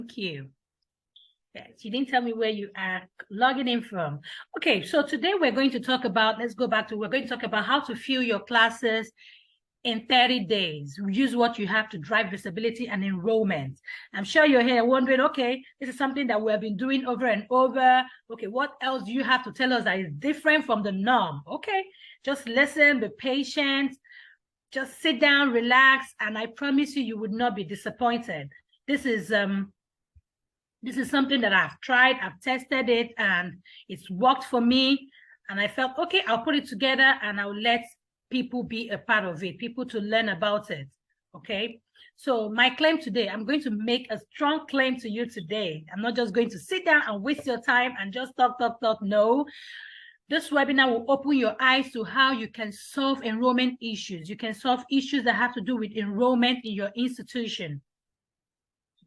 Thank you. Yes, you didn't tell me where you are logging in from. Okay, so today we're going to talk about, we're going to talk about how to fill your classes in 30 days. Use what you have to drive visibility and enrollment. I'm sure you're here wondering, okay, this is something that we have been doing over and over. Okay, what else do you have to tell us that is different from the norm? Okay, just listen, be patient, just sit down, relax, and I promise you, you would not be disappointed. This is something that I've tried, I've tested it, and it's worked for me. And I felt, okay, I'll put it together and I'll let people be a part of it, people to learn about it, okay? So my claim today, I'm going to make a strong claim to you today. I'm not just going to sit down and waste your time and just talk. No. This webinar will open your eyes to how you can solve enrollment issues. You can solve issues that have to do with enrollment in your institution.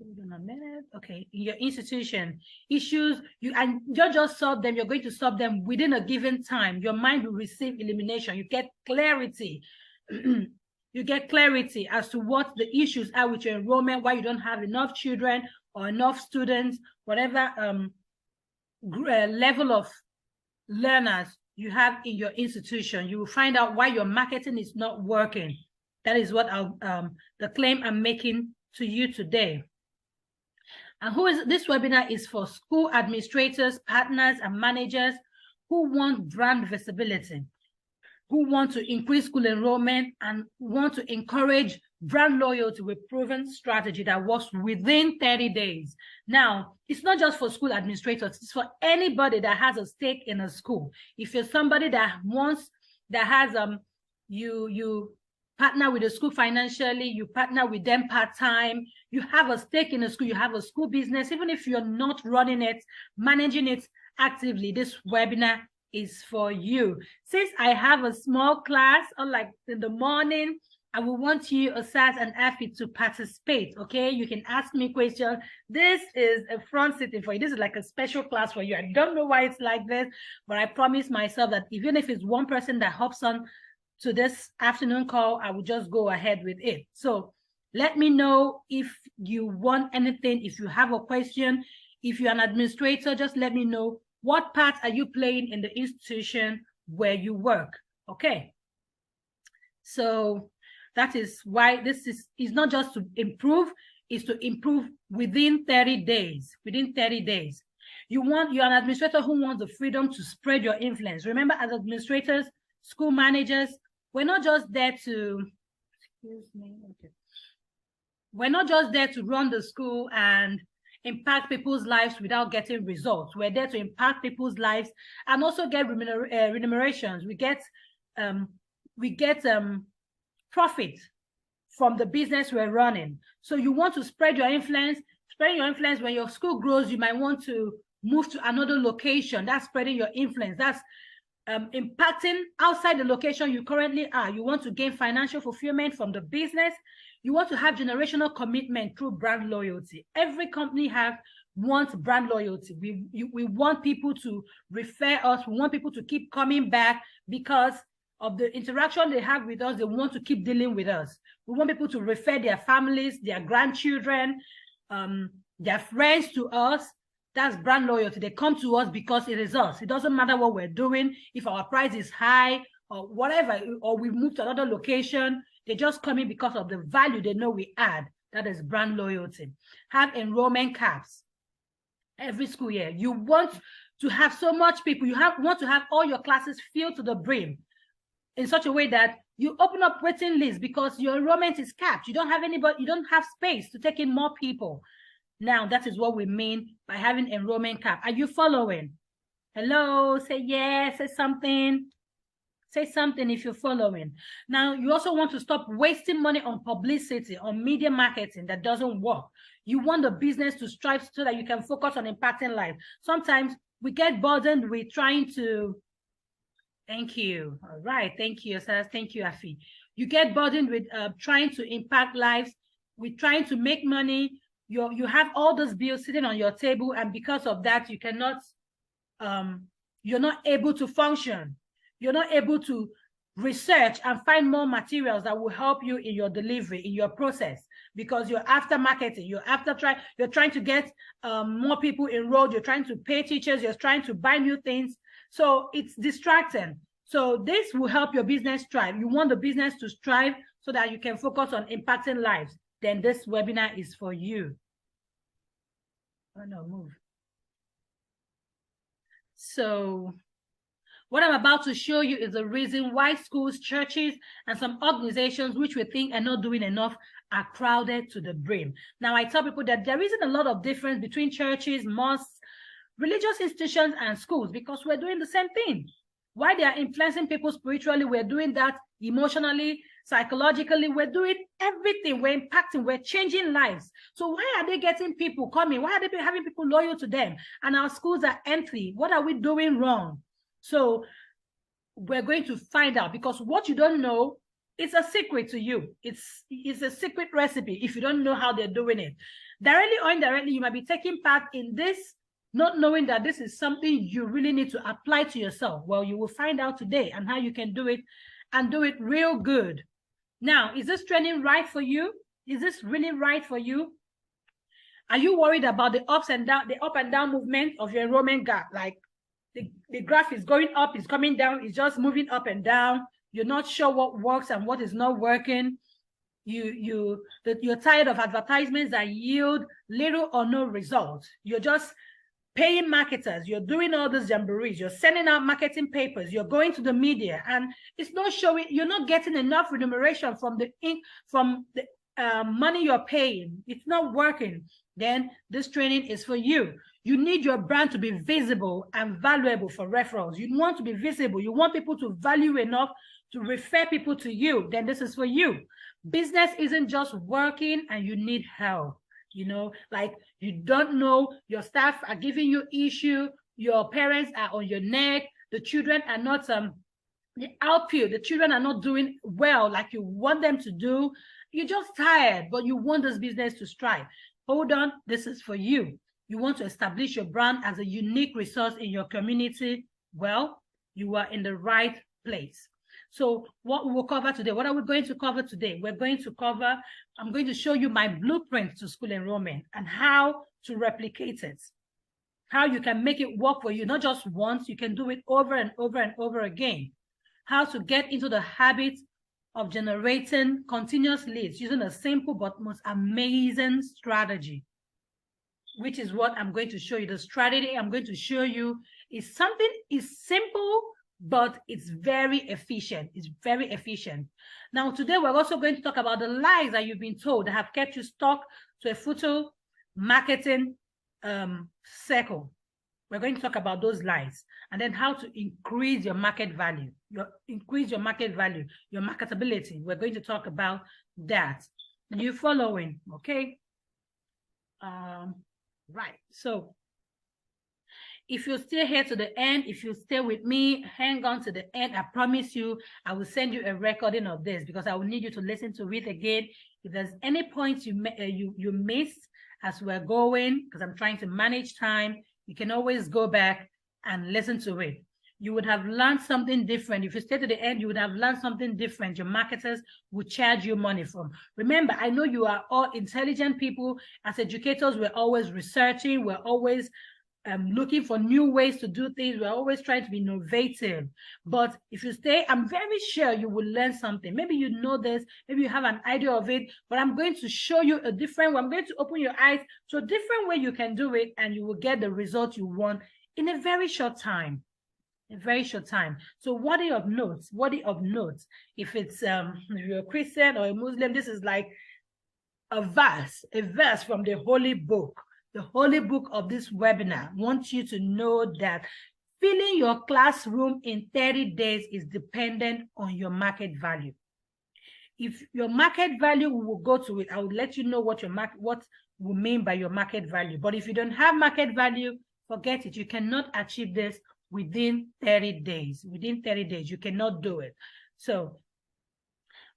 Hold on a minute. Okay, in your institution, issues, you just solve them. You're going to solve them within a given time. Your mind will receive illumination. You get clarity. You get clarity as to what the issues are with your enrollment, why you don't have enough children or enough students, whatever level of learners you have in your institution. You will find out why your marketing is not working. That is what the claim I'm making to you today. And this webinar is for school administrators, partners, and managers who want brand visibility, who want to increase school enrollment and want to encourage brand loyalty with proven strategy that works within 30 days. Now, it's not just for school administrators, it's for anybody that has a stake in a school. If you're somebody that you partner with the school financially, you partner with them part-time, you have a stake in a school, you have a school business, even if you're not running it, managing it actively, this webinar is for you. Since I have a small class, unlike in the morning, I will want you, Asas and Afi, to participate, okay? You can ask me questions. This is a front sitting for you. This is like a special class for you. I don't know why it's like this, but I promise myself that even if it's one person that hops on to this afternoon call, I will just go ahead with it. So let me know if you want anything, if you have a question. If you're an administrator, just let me know what part are you playing in the institution where you work, okay? So that is why this is not just to improve, it's to improve within 30 days, within 30 days. You're an administrator who wants the freedom to spread your influence. Remember, as administrators, school managers, we're not just there to, excuse me, okay. We're not just there to run the school and impact people's lives without getting results. We're there to impact people's lives and also get remunerations. We get profit from the business we're running. So you want to spread your influence. Spreading your influence, when your school grows, you might want to move to another location. That's spreading your influence. That's impacting outside the location you currently are. You want to gain financial fulfillment from the business. You want to have generational commitment through brand loyalty. Every company wants brand loyalty. We want people to refer us. We want people to keep coming back because of the interaction they have with us. They want to keep dealing with us. We want people to refer their families, their grandchildren, their friends to us. That's brand loyalty. They come to us because it is us. It doesn't matter what we're doing. If our price is high or whatever, or we move to another location, they just come in because of the value they know we add. That is brand loyalty. Have enrollment caps every school year. You want to have so much people. You want to have all your classes filled to the brim in such a way that you open up waiting lists because your enrollment is capped. You don't have anybody. You don't have space to take in more people. Now, that is what we mean by having enrollment cap. Are you following? Hello, say yes, say something. Say something if you're following. Now, you also want to stop wasting money on publicity, on media marketing that doesn't work. You want the business to strive so that you can focus on impacting life. Sometimes we get burdened with trying to, thank you. All right, thank you, Sir. Thank you, Afi. You get burdened with trying to impact lives, with trying to make money. You have all those bills sitting on your table, and because of that, you cannot, you're not able to function. You're not able to research and find more materials that will help you in your delivery, in your process. because you're after marketing, you're trying to get more people enrolled, you're trying to pay teachers, you're trying to buy new things. So it's distracting. So this will help your business thrive. You want the business to strive so that you can focus on impacting lives. Then this webinar is for you. Oh no, move. So what I'm about to show you is the reason why schools, churches, and some organizations which we think are not doing enough are crowded to the brim. Now, I tell people that there isn't a lot of difference between churches, mosques, religious institutions, and schools because we're doing the same thing. Why they are influencing people spiritually, we're doing that emotionally, psychologically, we're doing everything. We're impacting, we're changing lives. So why are they getting people coming? Why are they having people loyal to them? And our schools are empty. What are we doing wrong? So we're going to find out, because what you don't know, it's a secret to you. It's a secret recipe if you don't know how they're doing it. Directly or indirectly, you might be taking part in this, not knowing that this is something you really need to apply to yourself. Well, you will find out today and how you can do it and do it real good. Now, is this training right for you? Is this really right for you? Are you worried about the up and down movement of your enrollment gap? Like, the graph is going up, it's coming down, it's just moving up and down. You're not sure what works and what is not working. You're tired of advertisements that yield little or no results. You're just paying marketers, you're doing all these jamborees, you're sending out marketing papers, you're going to the media, and it's not showing, you're not getting enough remuneration from the money you're paying. It's not working. Then this training is for you. You need your brand to be visible and valuable for referrals. You want to be visible. You want people to value enough to refer people to you. Then this is for you. Business isn't just working and you need help. You know, like you don't know, your staff are giving you issue, your parents are on your neck, the children are not the children are not doing well like you want them to do. You're just tired, but you want this business to strive. Hold on, this is for you. You want to establish your brand as a unique resource in your community. Well, you are in the right place. So what we will cover today, what are we going to cover today? I'm going to show you my blueprint to school enrollment and how to replicate it. How you can make it work for you, not just once, you can do it over and over and over again. How to get into the habit of generating continuous leads using a simple but most amazing strategy, which is what I'm going to show you. The strategy I'm going to show you is simple, but it's very efficient. It's very efficient. Now, today we're also going to talk about the lies that you've been told that have kept you stuck to a futile marketing circle. We're going to talk about those lies and then how to increase your market value, your marketability. We're going to talk about that. Are you following? Okay. Right. So if you stay here to the end, if you stay with me, hang on to the end, I promise you, I will send you a recording of this because I will need you to listen to it again. If there's any points you missed as we're going, because I'm trying to manage time, you can always go back and listen to it. You would have learned something different. If you stay to the end, you would have learned something different. Your marketers would charge you money from. Remember, I know you are all intelligent people. As educators, we're always researching. We're always looking for new ways to do things. We're always trying to be innovative. But if you stay, I'm very sure you will learn something. Maybe you know this, maybe you have an idea of it, but I'm going to show you a different way. I'm going to open your eyes to a different way you can do it, and you will get the result you want in a very short time. A very short time. So worthy of notes, if it's if you're a Christian or a Muslim, this is like a verse from the holy book. The holy book of this webinar wants you to know that filling your classroom in 30 days is dependent on your market value. If your market value, we will go to it. I will let you know what we mean by your market value. But if you don't have market value, forget it. You cannot achieve this within 30 days. Within 30 days, you cannot do it. So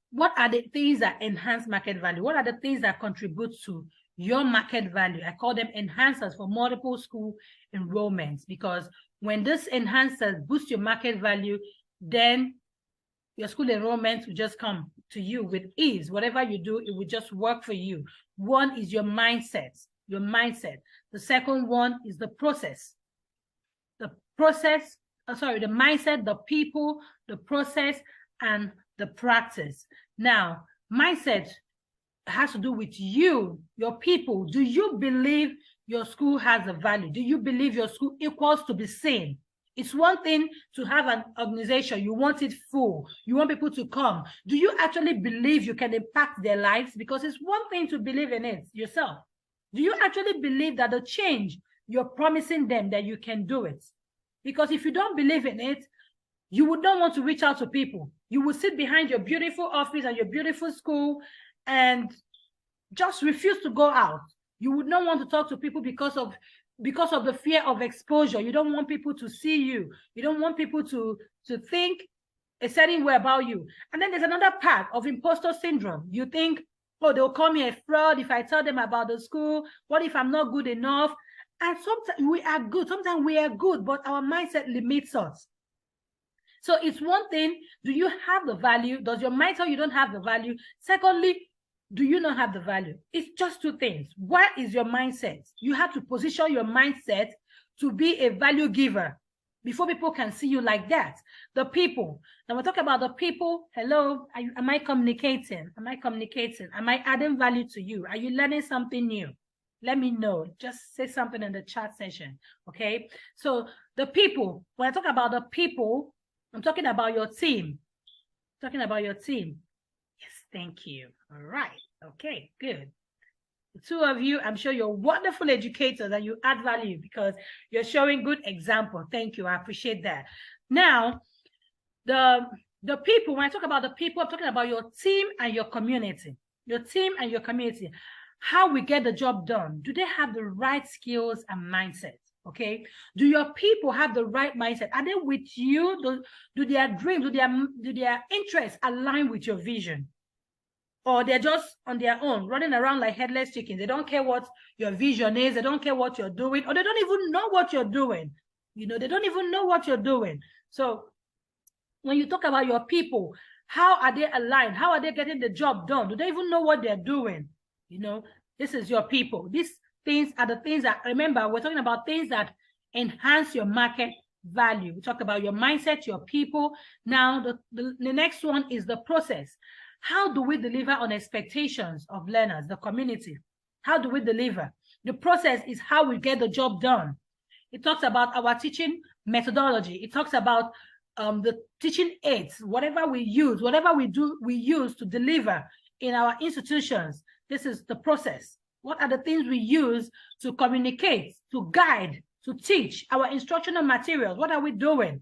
what are the things that enhance market value? What are the things that contribute to your market value? I call them enhancers for multiple school enrollments, because when this enhancers boost your market value, then your school enrollment will just come to you with ease. Whatever you do, it will just work for you. One is your mindset, your mindset. The second one is the process. The process, the mindset, the people, the process, and the practice. Now, mindset has to do with you, your people. Do you believe your school has a value? Do you believe your school equals to be seen? It's one thing to have an organization, you want it full, you want people to come. Do you actually believe you can impact their lives? Because it's one thing to believe in it yourself. Do you actually believe that the change you're promising them, that you can do it? Because if you don't believe in it, you would not want to reach out to people. You will sit behind your beautiful office and your beautiful school and just refuse to go out. You would not want to talk to people because of the fear of exposure. You don't want people to see you. You don't want people to think a certain way about you. And then there's another part of imposter syndrome. You think, oh, they'll call me a fraud if I tell them about the school. What if I'm not good enough? And sometimes we are good. Sometimes we are good, but our mindset limits us. So it's one thing, do you have the value? Does your mind tell you don't have the value? Secondly, do you not have the value? It's just two things. What is your mindset? You have to position your mindset to be a value giver before people can see you like that. The people. Now we talk about the people. Hello, am I communicating? Am I communicating? Am I adding value to you? Are you learning something new? Let me know. Just say something in the chat session, okay? So the people, when I talk about the people, I'm talking about your team. I'm talking about your team. Yes, thank you. All right. Okay, good. The two of you, I'm sure you're wonderful educators and you add value because you're showing good example. Thank you. I appreciate that. Now, the people, when I talk about the people, I'm talking about your team and your community. Your team and your community. How we get the job done. Do they have the right skills and mindset? Okay. Do your people have the right mindset? Are they with you? Do their dreams, do their interests align with your vision? Or they're just on their own, running around like headless chickens. They don't care what your vision is. They don't care what you're doing, or they don't even know what you're doing. You know, they don't even know what you're doing. So when you talk about your people, how are they aligned? How are they getting the job done? Do they even know what they're doing? You know, this is your people. These things are the things that, remember, we're talking about things that enhance your market value. We talked about your mindset, your people. Now, the next one is the process. How do we deliver on expectations of learners, the community? How do we deliver? The process is how we get the job done. It talks about our teaching methodology. It talks about the teaching aids, whatever we use, whatever we do, we use to deliver in our institutions. This is the process. What are the things we use to communicate, to guide, to teach our instructional materials? What are we doing?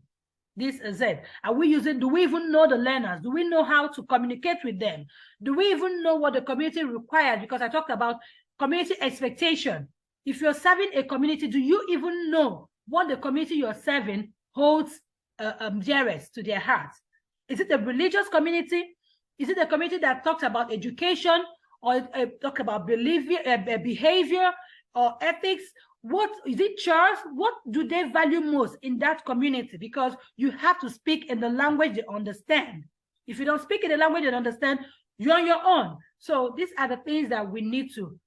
This is it. Are we using, do we even know the learners? Do we know how to communicate with them? Do we even know what the community requires? Because I talked about community expectation. If you're serving a community, do you even know what the community you're serving holds dearest to their hearts? Is it a religious community? Is it a community that talks about education or talk about behavior or ethics? What is it, church? What do they value most in that community? Because you have to speak in the language they understand. If you don't speak in the language they understand, you're on your own. So these are the things that we need to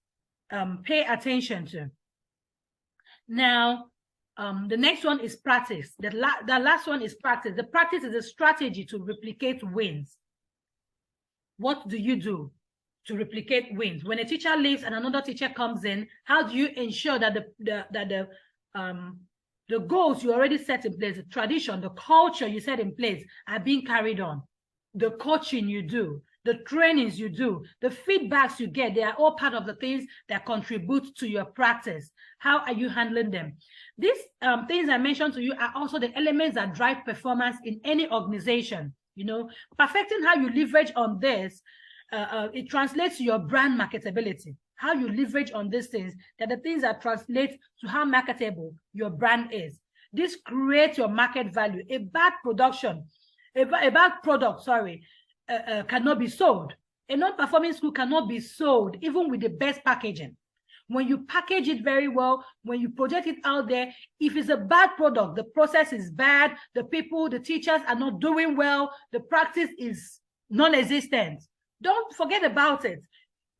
pay attention to. Now, the next one is practice. The last one is practice. The practice is a strategy to replicate wins. What do you do to replicate wins? When a teacher leaves and another teacher comes in, how do you ensure that the goals you already set in place, the tradition, the culture you set in place are being carried on? The coaching you do, the trainings you do, the feedbacks you get, they are all part of the things that contribute to your practice. How are you handling them? These things I mentioned to you are also the elements that drive performance in any organization. You know, perfecting how you leverage on this, it translates to your brand marketability. How you leverage on these things, that the things that translate to how marketable your brand is. This creates your market value. A bad product, cannot be sold. A non-performing school cannot be sold, even with the best packaging. When you package it very well, when you project it out there, if it's a bad product, the process is bad, the people, the teachers are not doing well, the practice is non-existent, don't forget about it.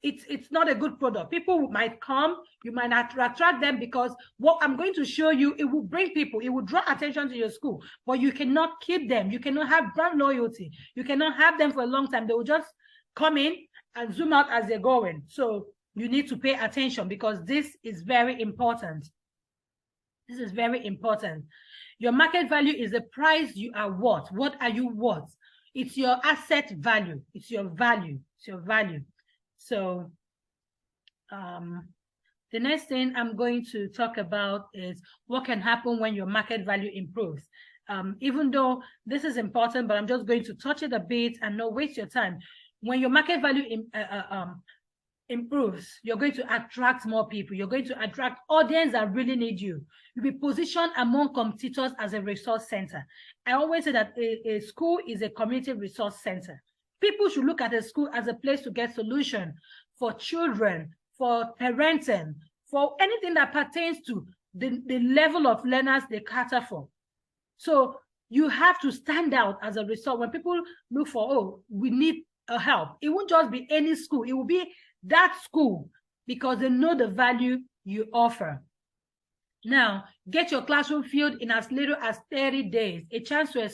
It's not a good product. People might come, you might not attract them, because what I'm going to show you, it will bring people, it will draw attention to your school, but you cannot keep them. You cannot have brand loyalty. You cannot have them for a long time. They will just come in and zoom out as they're going. So you need to pay attention, because this is very important. This is very important. Your market value is the price you are worth. What are you worth? It's your asset value. It's your value. It's your value. So the next thing I'm going to talk about is what can happen when your market value improves. Even though this is important, but I'm just going to touch it a bit and not waste your time. When your market value improves, you're going to attract more people. You're going to attract audience that really need you. You'll be positioned among competitors as a resource center. I always say that a school is a community resource center. People should look at a school as a place to get solution for children, for parenting, for anything that pertains to the level of learners they cater for. So you have to stand out as a resource. When people look for, oh, we need a help, it won't just be any school. It will be that school, because they know the value you offer. Now, get your classroom filled in as little as 30 days. A chance to,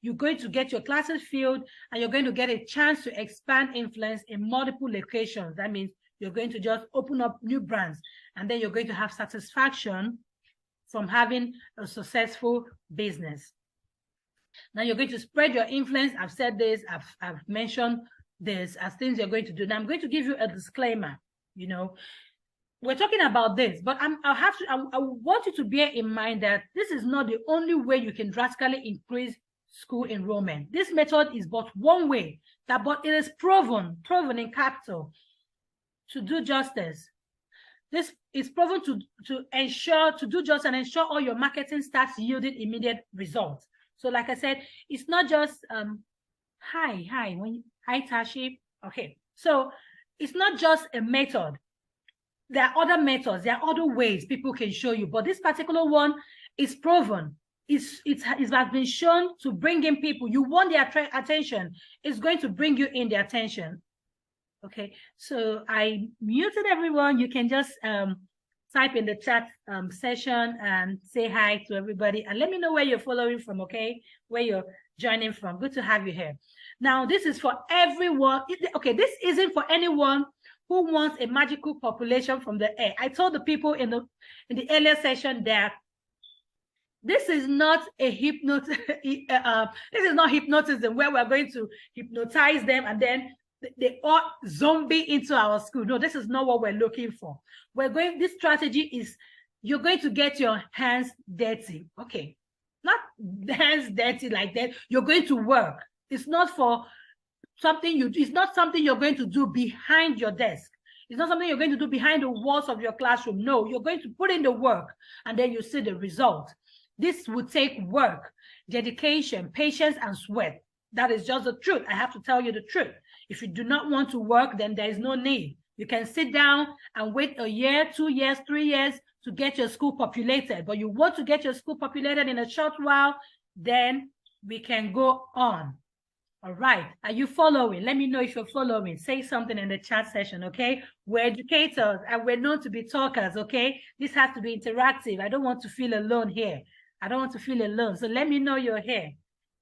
you're going to get your classes filled, and you're going to get a chance to expand influence in multiple locations. That means you're going to just open up new brands, and then you're going to have satisfaction from having a successful business. Now you're going to spread your influence. I've said this, I've mentioned this as things you're going to do. Now I'm going to give you a disclaimer. You know, we're talking about this, but I want you to bear in mind that this is not the only way you can drastically increase school enrollment. This method is but one way, but it is proven in capital to do justice. This is proven to do just and ensure all your marketing starts yielding immediate results. So like I said, it's not just hi Tashi. Okay, so it's not just a method. There are other methods, there are other ways people can show you, but this particular one is proven. It has been shown to bring in people. You want their attention, it's going to bring you in the attention. Okay, so I muted everyone. You can just type in the chat session and say hi to everybody, and let me know where you're following from, okay, where you're joining from. Good to have you here. Now, this is for everyone. Okay, this isn't for anyone who wants a magical population from the air. I told the people in the earlier session that this is not a this is not hypnotism where we're going to hypnotize them and then they all zombie into our school. No, this is not what we're looking for. This strategy is, you're going to get your hands dirty. Okay, not hands dirty like that. You're going to work. It's not for something it's not something you're going to do behind your desk. It's not something you're going to do behind the walls of your classroom. No, you're going to put in the work and then you see the result. This would take work, dedication, patience, and sweat. That is just the truth. I have to tell you the truth. If you do not want to work, then there is no need. You can sit down and wait a year, 2 years, 3 years to get your school populated. But you want to get your school populated in a short while, then we can go on. All right. Are you following? Let me know if you're following. Say something in the chat session, okay? We're educators and we're known to be talkers, okay? This has to be interactive. I don't want to feel alone here. I don't want to feel alone. So let me know you're here.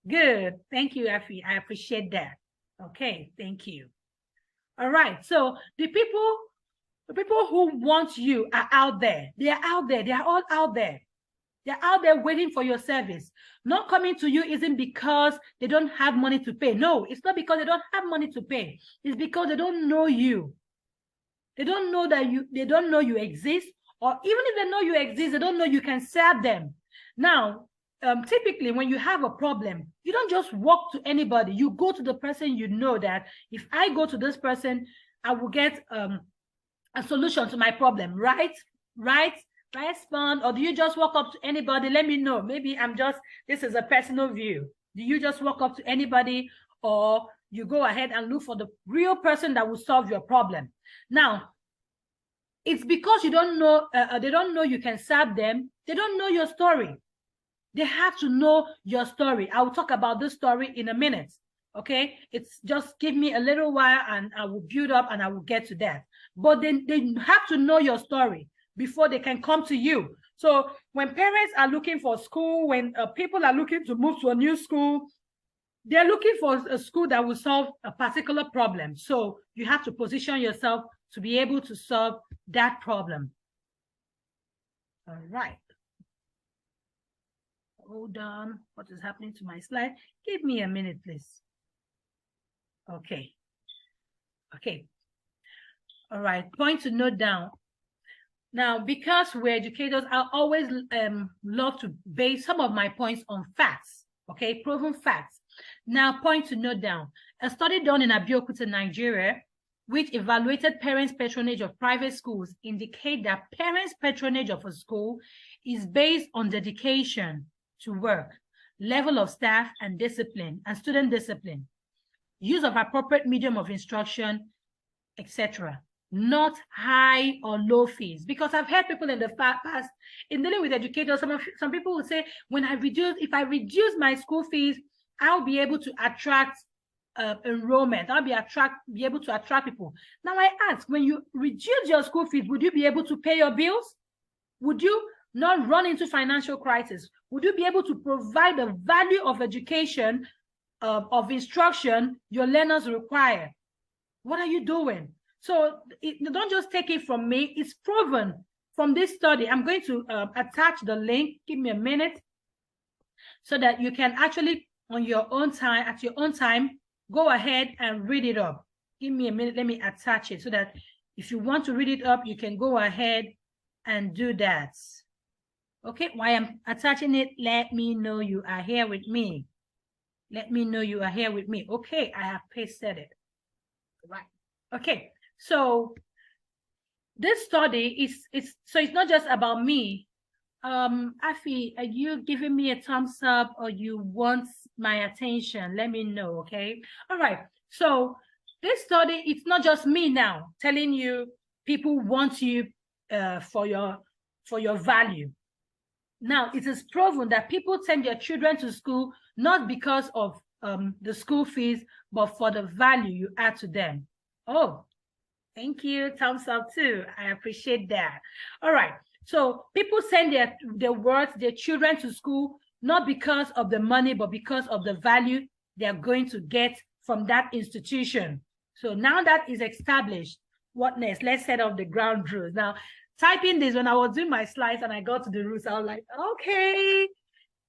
Good. Thank you, Afi. I appreciate that. Okay. Thank you. All right. So the people who want you are out there. They are out there. They are all out there. They're out there waiting for your service. Not coming to you isn't because they don't have money to pay. No, it's not because they don't have money to pay. It's because they don't know you. They don't know that they don't know you exist, or even if they know you exist, they don't know you can serve them. Now, typically when you have a problem, you don't just walk to anybody. You go to the person you know that if I go to this person, I will get a solution to my problem, right? Respond, or do you just walk up to anybody? Let me know. Maybe this is a personal view. Do you just walk up to anybody, or you go ahead and look for the real person that will solve your problem? Now, It's because you don't know, they don't know you can serve them. They don't know your story. They have to know your story. I will talk about this story in a minute. Okay, it's just give me a little while and I will build up and I will get to that. But they have to know your story before they can come to you. So when parents are looking for school, when people are looking to move to a new school, they're looking for a school that will solve a particular problem. So you have to position yourself to be able to solve that problem. All right. Hold on. What is happening to my slide? Give me a minute, please. Okay. Okay. All right. Point to note down. Now, because we're educators, I always love to base some of my points on facts. Okay, proven facts. Now, point to note down. A study done in Abeokuta, Nigeria, which evaluated parents' patronage of private schools, indicate that parents' patronage of a school is based on dedication to work, level of staff and discipline, and student discipline, use of appropriate medium of instruction, etc. Not high or low fees. Because I've heard people in the past, in dealing with educators, some people will say, if I reduce my school fees, I'll be able to attract enrollment. I'll be able to attract people. Now I ask, when you reduce your school fees, would you be able to pay your bills? Would you not run into financial crisis? Would you be able to provide the value of education, of instruction your learners require? What are you doing? So don't just take it from me. It's proven from this study. I'm going to attach the link. Give me a minute so that you can actually, on your own time, at your own time, go ahead and read it up. Give me a minute. Let me attach it so that if you want to read it up, you can go ahead and do that. Okay, while I'm attaching it, let me know you are here with me. Let me know you are here with me. Okay, I have pasted it. Right. Okay, so this study it's not just about me. Afi, are you giving me a thumbs up or you want my attention? Let me know, okay? All right, so this study, it's not just me now telling you people want you for your value. Now, it is proven that people send their children to school not because of the school fees, but for the value you add to them. Oh, thank you. Thumbs up too. I appreciate that. All right. So people send their children to school not because of the money, but because of the value they're going to get from that institution. So now that is established, what next? Let's set up the ground rules. Now, typing this, when I was doing my slides and I got to the rules, I was like, okay,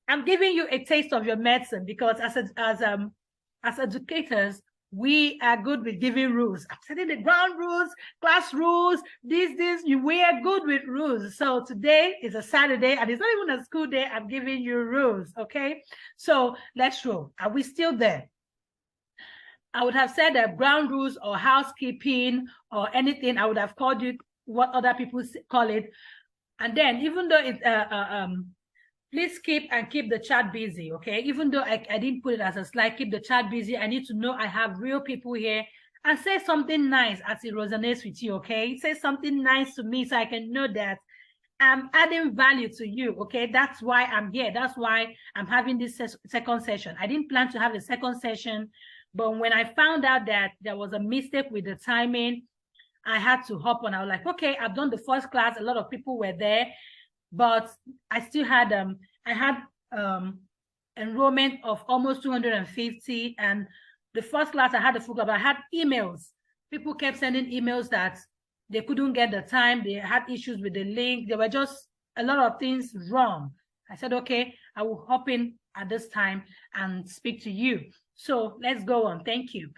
I'm giving you a taste of your medicine, because as educators, we are good with giving rules. I'm setting the ground rules, class rules, we are good with rules. So today is a Saturday and it's not even a school day. I'm giving you rules, okay? So let's roll. Are we still there? I would have said that ground rules or housekeeping or anything, I would have called it what other people call it. And then even though it's, please keep the chat busy, okay? Even though I didn't put it as a slide, keep the chat busy. I need to know I have real people here, and say something nice as it resonates with you, okay? Say something nice to me so I can know that I'm adding value to you, okay? That's why I'm here. That's why I'm having this second session. I didn't plan to have a second session, but when I found out that there was a mistake with the timing, I had to hop on. I was like, okay, I've done the first class. A lot of people were there, but I still had enrollment of almost 250. And the first class I had the full club. I had emails. People kept sending emails that they couldn't get the time. They had issues with the link. There were just a lot of things wrong. I said, okay, I will hop in at this time and speak to you. So let's go on. Thank you.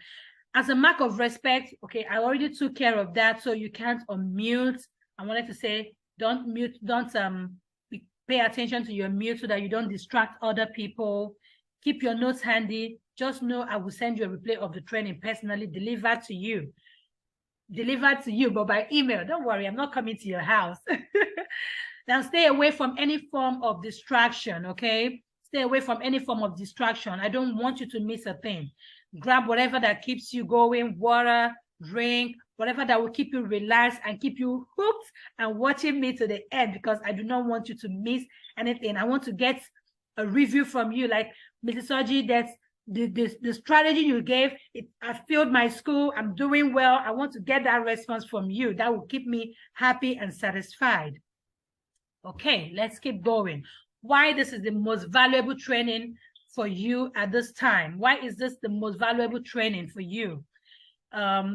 As a mark of respect, okay, I already took care of that, so you can't unmute. I wanted to say, don't mute, don't pay attention to your mute so that you don't distract other people. Keep your notes handy. Just know I will send you a replay of the training personally, delivered to you, but by email. Don't worry, I'm not coming to your house. Now stay away from any form of distraction, okay? Stay away from any form of distraction. I don't want you to miss a thing. Grab whatever that keeps you going, water, drink, whatever that will keep you relaxed and keep you hooked and watching me to the end, because I do not want you to miss anything. I want to get a review from you, like, Mrs. Oji, that's the strategy you gave, I failed my school, I'm doing well. I want to get that response from you. That will keep me happy and satisfied. Okay, let's keep going. Why this is the most valuable training for you at this time? Why is this the most valuable training for you?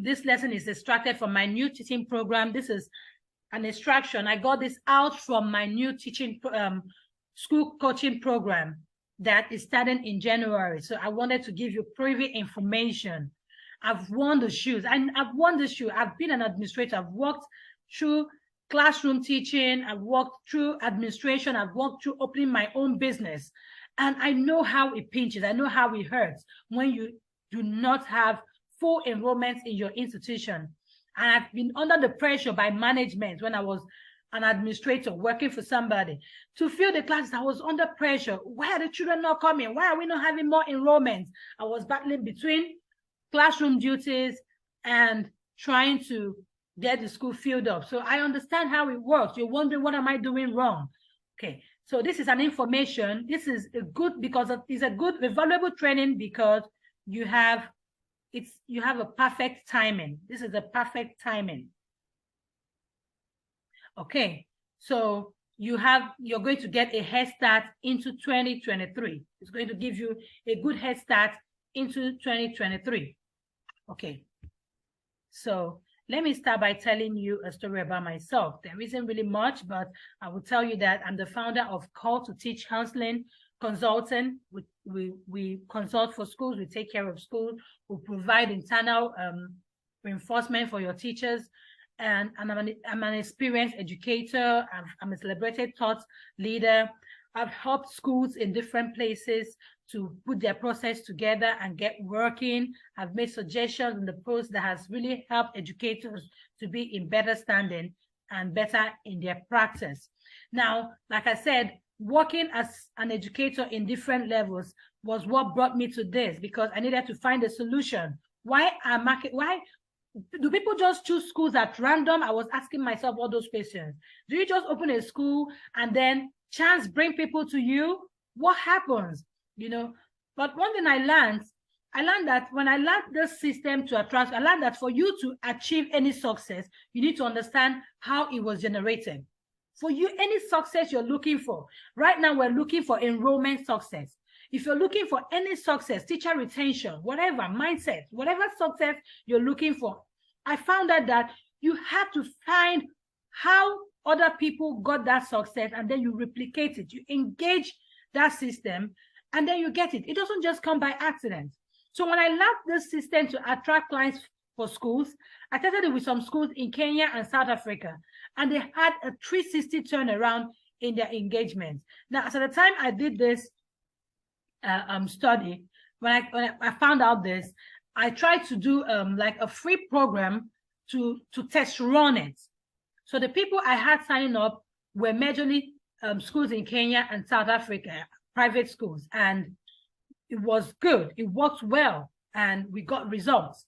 This lesson is extracted from my new teaching program. This is an extraction. I got this out from my new teaching school coaching program that is starting in January. So I wanted to give you private information. I've worn the shoes, and I've worn the shoe. I've been an administrator. I've worked through classroom teaching. I've worked through administration. I've worked through opening my own business. And I know how it pinches. I know how it hurts when you do not have full enrollments in your institution. And I've been under the pressure by management when I was an administrator working for somebody to fill the classes. I was under pressure. Why are the children not coming? Why are we not having more enrollments? I was battling between classroom duties and trying to get the school filled up. So I understand how it works. You're wondering, what am I doing wrong? Okay, so this is an information. This is a good, because it's a good, valuable training, because you have a perfect timing. This is a perfect timing. Okay, so you're going to get a head start into 2023. It's going to give you a good head start into 2023. Okay, so let me start by telling you a story about myself. There isn't really much, but I will tell you that I'm the founder of Call to Teach Counseling Consultant. We consult for schools, we take care of schools, we provide internal reinforcement for your teachers. And I'm an experienced educator. I'm a celebrated thought leader. I've helped schools in different places to put their process together and get working. I've made suggestions in the post that has really helped educators to be in better standing and better in their practice. Now, like I said, working as an educator in different levels was what brought me to this, because I needed to find a solution. Why do people just choose schools at random? I was asking myself all those questions. Do you just open a school and then chance bring people to you? What happens? You know, but one thing I learned that when I learned this system to attract, I learned that for you to achieve any success, you need to understand how it was generated. For you, any success you're looking for, right now we're looking for enrollment success. If you're looking for any success, teacher retention, whatever, mindset, whatever success you're looking for, I found out that you have to find how other people got that success, and then you replicate it. You engage that system, and then you get it. It doesn't just come by accident. So when I learned this system to attract clients for schools, I started it with some schools in Kenya and South Africa, and they had a 360 turnaround in their engagement. Now, so at the time I did this study, when I found out this, I tried to do like a free program to test run it. So the people I had signing up were majorly schools in Kenya and South Africa, private schools, and it was good. It worked well, and we got results.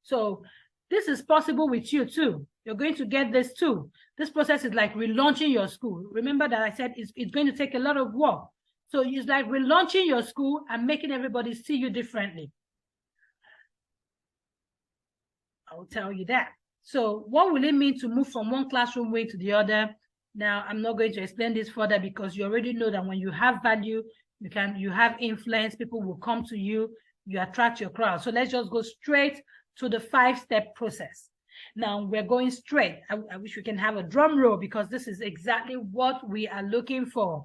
So this is possible with you too. You're going to get this too. This process is like relaunching your school. Remember that I said it's going to take a lot of work. So it's like relaunching your school and making everybody see you differently. I'll tell you that. So what will it mean to move from one classroom wing to the other? Now, I'm not going to explain this further, because you already know that when you have value, you have influence, people will come to you, you attract your crowd. So let's just go straight to the 5-step process. Now we're going straight. I wish we can have a drum roll, because this is exactly what we are looking for.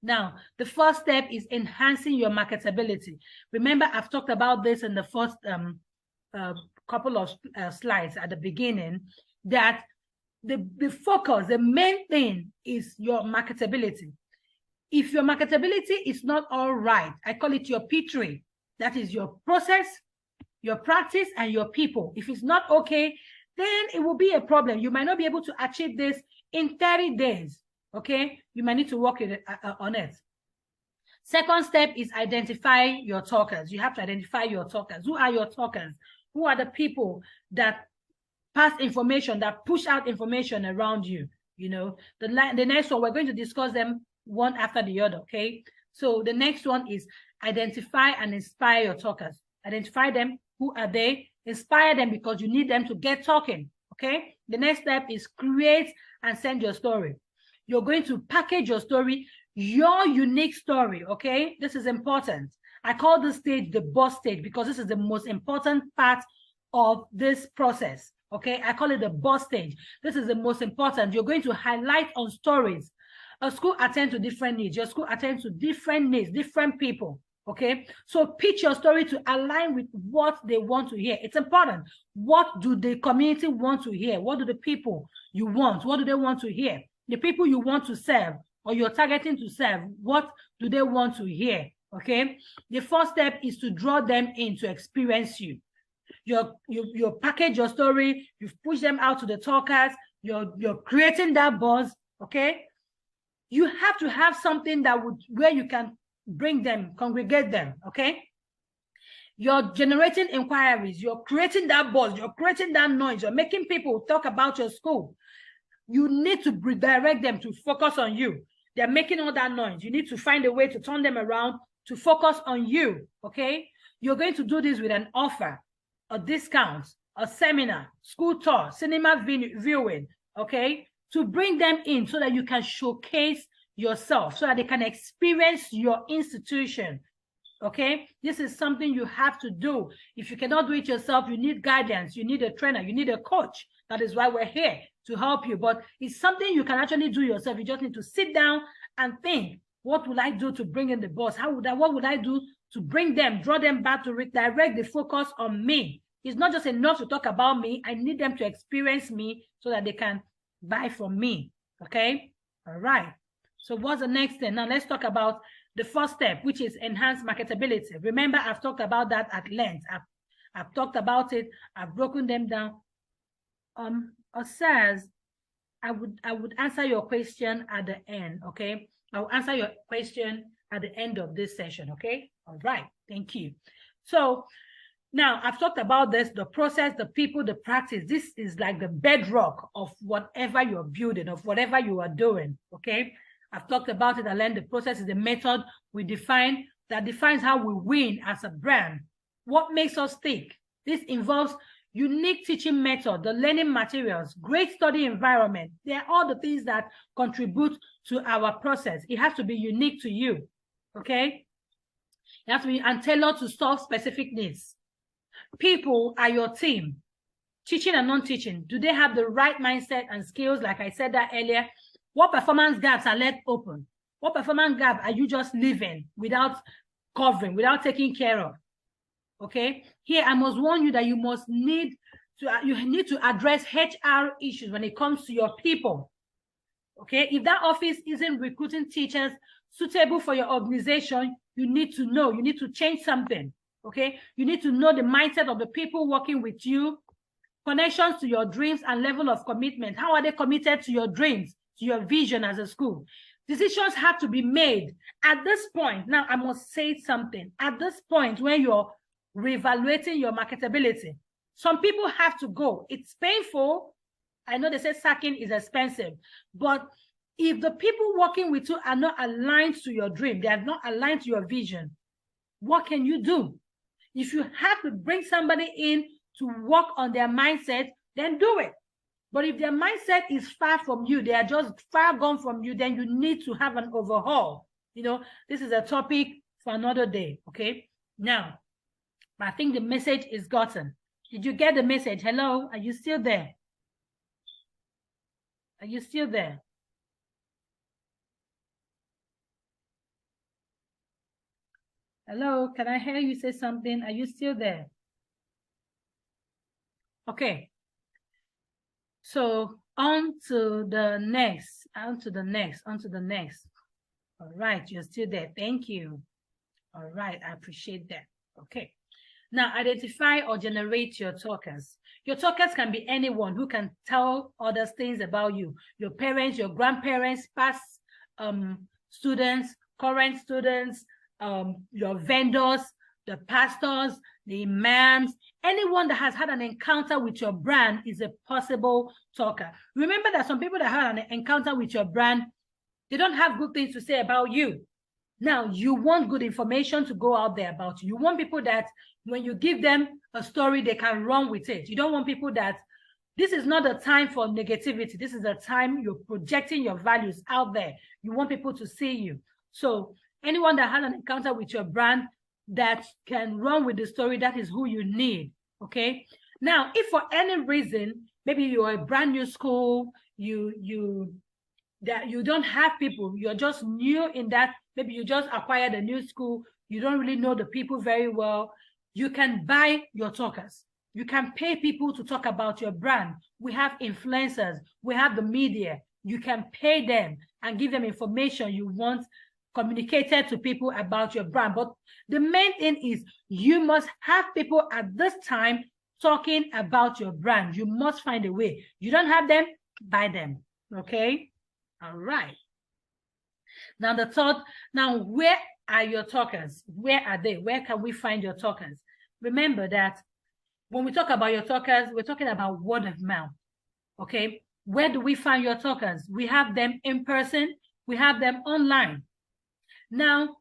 Now, the first step is enhancing your marketability. Remember, I've talked about this in the first couple of slides at the beginning, that the focus, the main thing is your marketability. If your marketability is not all right, I call it your P3. That is your process, your practice, and your people. If it's not okay, then it will be a problem. You might not be able to achieve this in 30 days. Okay, you might need to work on it. Second step is identify your talkers. You have to identify your talkers. Who are your talkers? Who are the people that pass information, that push out information around you. You know, the next one, we're going to discuss them one after the other, okay? So the next one is identify and inspire your talkers. Identify them. Who are they? Inspire them because you need them to get talking, okay? The next step is create and send your story. You're going to package your story, your unique story, okay? This is important. I call this stage the boss stage because this is the most important part of this process, okay? I call it the boss stage. This is the most important. You're going to highlight on stories. A school attends to different needs. Your school attends to different needs, different people, okay? So pitch your story to align with what they want to hear. It's important. What do the community want to hear? What do the people you want? What do they want to hear? The people you want to serve or you're targeting to serve, what do they want to hear? Okay. The first step is to draw them in to experience you. You package your story, you've pushed them out to the talkers, you're creating that buzz. Okay. You have to have something that would where you can bring them, congregate them. Okay. You're generating inquiries, you're creating that buzz, you're creating that noise, you're making people talk about your school. You need to redirect them to focus on you. They're making all that noise. You need to find a way to turn them around to focus on you, okay? You're going to do this with an offer, a discount, a seminar, school tour, cinema viewing, okay? To bring them in so that you can showcase yourself, so that they can experience your institution, okay? This is something you have to do. If you cannot do it yourself, you need guidance, you need a trainer, you need a coach. That is why we're here, to help you. But it's something you can actually do yourself. You just need to sit down and think, what will I do to bring in the boss? What would I do to bring them, draw them back, to redirect the focus on me? It's not just enough to talk about me. I need them to experience me so that they can buy from me, okay? All right. So what's the next thing? Now let's talk about the first step, which is enhanced marketability. Remember, I've talked about that at length. I've talked about it. I've broken them down. Says, I would answer your question at the end, okay? I'll answer your question at the end of this session, okay? All right, thank you. So now I've talked about this, the process, the people, the practice. This is like the bedrock of whatever you're building, of whatever you are doing, okay? I've talked about it. I learned the process is the method we define that defines how we win as a brand. What makes us tick? This involves unique teaching method, the learning materials, great study environment. They're all the things that contribute to our process. It has to be unique to you, okay? It has to be and tailored to solve specific needs. People are your team. Teaching and non-teaching, do they have the right mindset and skills? Like I said that earlier, what performance gaps are left open? What performance gap are you just leaving without covering, without taking care of? Okay, here I must warn you that you need to address HR issues when it comes to your people. Okay, if that office isn't recruiting teachers suitable for your organization, you need to know, you need to change something. Okay, you need to know the mindset of the people working with you, connections to your dreams and level of commitment. How are they committed to your dreams, to your vision as a school? Decisions have to be made at this point. Now I must say something. At this point, when you're reevaluating your marketability, some people have to go. It's painful. I know they say sacking is expensive, but if the people working with you are not aligned to your dream, they are not aligned to your vision, what can you do? If you have to bring somebody in to work on their mindset, then do it. But if their mindset is far from you, they are just far gone from you, then you need to have an overhaul. You know, this is a topic for another day, okay? Now, I think the message is gotten. Did you get the message? Hello, are you still there? Are you still there? Hello, can I hear you say something? Are you still there? Okay. So on to the next, on to the next. All right, you're still there. Thank you. All right, I appreciate that. Okay. Now, identify or generate your talkers. Your talkers can be anyone who can tell others things about you. Your parents, your grandparents, past students, current students, your vendors, the pastors, the imams, anyone that has had an encounter with your brand is a possible talker. Remember that some people that had an encounter with your brand, they don't have good things to say about you. Now, you want good information to go out there about you. You want people that when you give them a story, they can run with it. You don't want people that, this is not a time for negativity. This is a time you're projecting your values out there. You want people to see you. So anyone that has an encounter with your brand that can run with the story, that is who you need, okay? Now, if for any reason, maybe you're a brand new school, you don't have people, you're just new in that, maybe you just acquired a new school, you don't really know the people very well, you can buy your talkers. You can pay people to talk about your brand. We have influencers, we have the media. You can pay them and give them information you want communicated to people about your brand. But the main thing is you must have people at this time talking about your brand. You must find a way. You don't have them, buy them, okay? All right. Now the third, now where are your talkers? Where are they? Where can we find your talkers? Remember that when we talk about your talkers, we're talking about word of mouth, okay? Where do we find your talkers? We have them in person, we have them online. Now,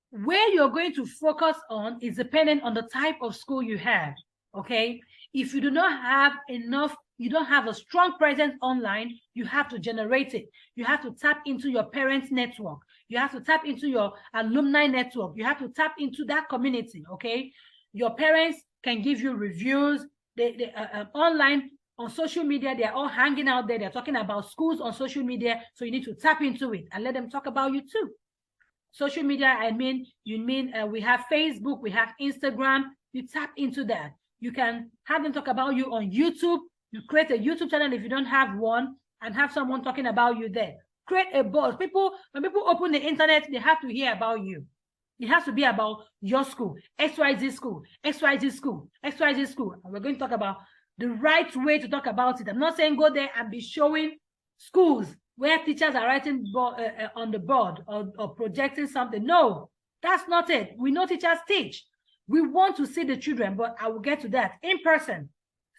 where you're going to focus on is dependent on the type of school you have, okay? If you do not have enough, you don't have a strong presence online, you have to generate it. You have to tap into your parents' network. You have to tap into your alumni network. You have to tap into that community, okay? Your parents can give you reviews. They online, on social media, they're all hanging out there. They're talking about schools on social media. So you need to tap into it and let them talk about you too. Social media, we have Facebook, we have Instagram. You tap into that. You can have them talk about you on YouTube. You create a YouTube channel if you don't have one and have someone talking about you there. Create a buzz. When people open the internet, they have to hear about you. It has to be about your school, XYZ school, XYZ school, XYZ school. And we're going to talk about the right way to talk about it. I'm not saying go there and be showing schools where teachers are writing on the board or projecting something. No, that's not it. We know teachers teach. We want to see the children, but I will get to that. In person,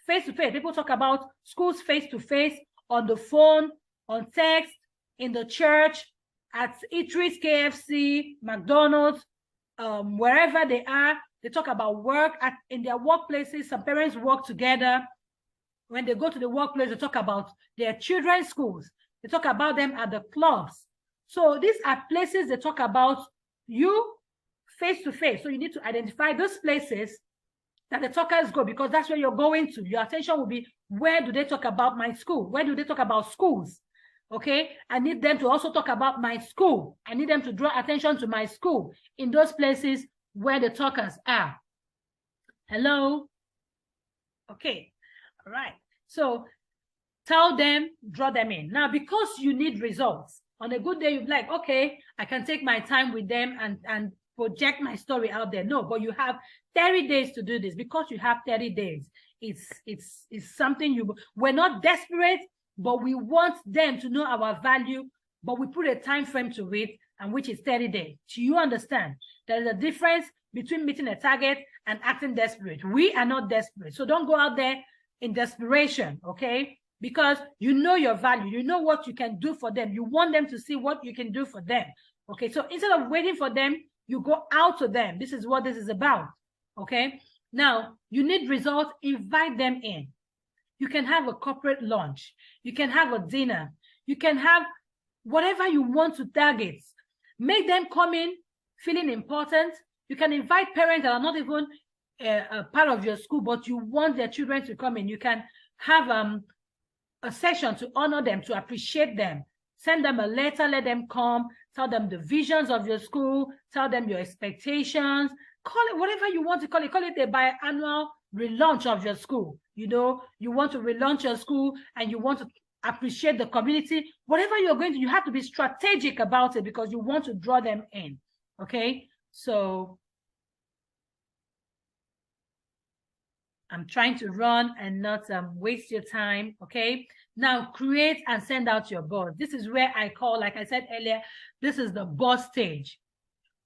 face-to-face. People talk about schools face-to-face, on the phone, on text, in the church, at eateries, KFC, McDonald's, wherever they are. They talk about work in their workplaces. Some parents work together. When they go to the workplace, they talk about their children's schools. They talk about them at the clubs. So these are places they talk about you face-to-face. So you need to identify those places that the talkers go, because that's where you're going to. Your attention will be, where do they talk about my school? Where do they talk about schools? Okay, I need them to also talk about my school. I need them to draw attention to my school in those places where the talkers are. Hello? Okay, all right. So tell them, draw them in. Now, because you need results, on a good day, you're like, okay, I can take my time with them and project my story out there. No, but you have 30 days to do this. Because you have 30 days, it's something we're not desperate, but we want them to know our value, but we put a time frame to it, and which is 30 days. Do you understand? There's a difference between meeting a target and acting desperate. We are not desperate. So don't go out there in desperation, okay? Because you know your value. You know what you can do for them. You want them to see what you can do for them, okay? So instead of waiting for them, you go out to them. This is what this is about, okay? Now, you need results. Invite them in. You can have a corporate lunch. You can have a dinner. You can have whatever you want to target. Make them come in feeling important. You can invite parents that are not even a part of your school, but you want their children to come in. You can have a session to honor them, to appreciate them. Send them a letter, let them come, tell them the visions of your school, tell them your expectations. Call it whatever you want to call it. Call it a biannual relaunch of your school. You know, you want to relaunch your school and you want to appreciate the community. Whatever you're going to, you have to be strategic about it because you want to draw them in. Okay, so I'm trying to run and not waste your time. Okay, now create and send out your board. This is where I call, like I said earlier, this is the board stage.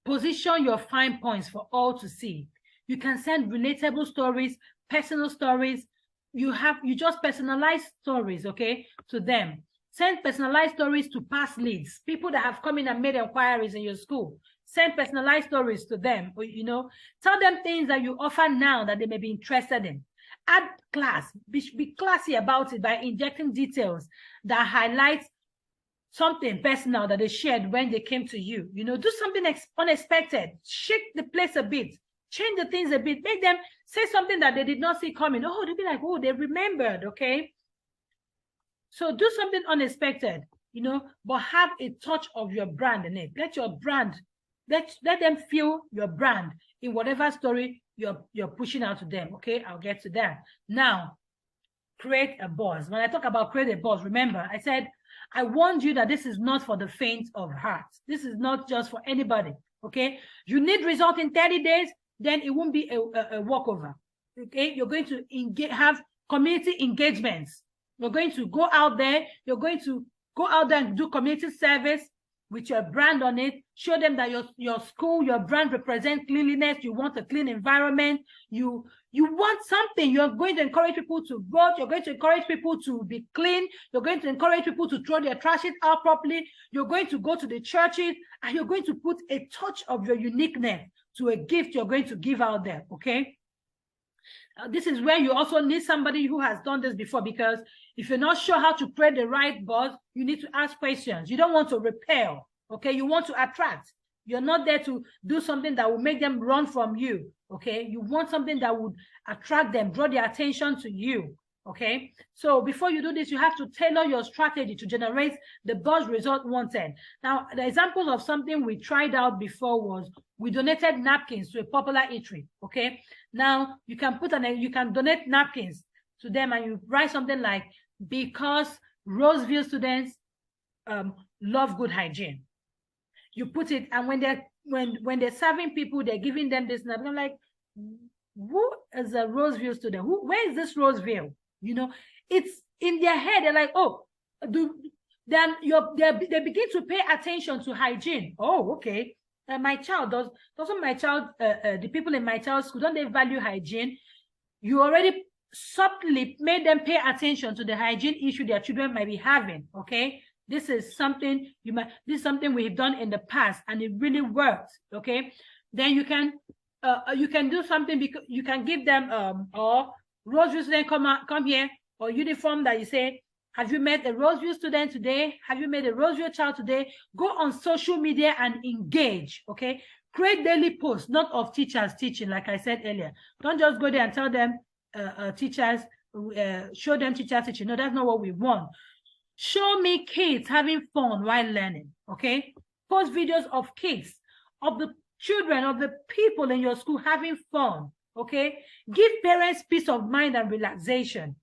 Position your fine points for all to see. You can send relatable stories, personal stories. You just personalize stories, okay, to them. Send personalized stories to past leads, people that have come in and made inquiries in your school. Send personalized stories to them, you know. Tell them things that you offer now that they may be interested in. Add class. Be classy about it by injecting details that highlight something personal that they shared when they came to you. You know, do something unexpected. Shake the place a bit. Change the things a bit. Make them say something that they did not see coming. Oh, they'll be like, oh, they remembered, okay? So do something unexpected, you know, but have a touch of your brand in it. Let your brand, let them feel your brand in whatever story you're pushing out to them, okay? I'll get to that. Now, create a buzz. When I talk about create a buzz, remember, I said, I warned you that this is not for the faint of heart. This is not just for anybody, okay? You need result in 30 days, then it won't be a walkover, okay? You're going to have community engagements. You're going to go out there. You're going to go out there and do community service with your brand on it. Show them that your school, your brand represents cleanliness. You want a clean environment. You want something. You're going to encourage people to vote. You're going to encourage people to be clean. You're going to encourage people to throw their trash out properly. You're going to go to the churches, and you're going to put a touch of your uniqueness to a gift you're going to give out there, okay? This is where you also need somebody who has done this before, because if you're not sure how to create the right buzz, you need to ask questions. You don't want to repel, okay? You want to attract. You're not there to do something that will make them run from you, okay? You want something that would attract them, draw their attention to you, okay? So before you do this, you have to tailor your strategy to generate the buzz result wanted. Now, the example of something we tried out before was we donated napkins to a popular eatery, okay? Now, you can donate napkins to them, and you write something like, because Roseville students love good hygiene. You put it, and when they're serving people, they're giving them this napkin. I'm like, who is a Roseville student? Where is this Roseville? You know, it's in their head. They're like, oh, they begin to pay attention to hygiene. Oh, okay. My child doesn't my child the people in my child's school, don't they value hygiene? You already subtly made them pay attention to the hygiene issue their children might be having, okay? This is something we've done in the past, and it really works, okay? Then you can do something, because you can give them or Roseville student come here, or uniform that you say, have you met a Roseville student today? Have you met a Roseville child today? Go on social media and engage, okay? Create daily posts, not of teachers teaching, like I said earlier. Don't just go there and tell them show them teachers teaching. No, that's not what we want. Show me kids having fun while learning, okay? Post videos of kids, of the children, of the people in your school having fun, okay? Give parents peace of mind and relaxation.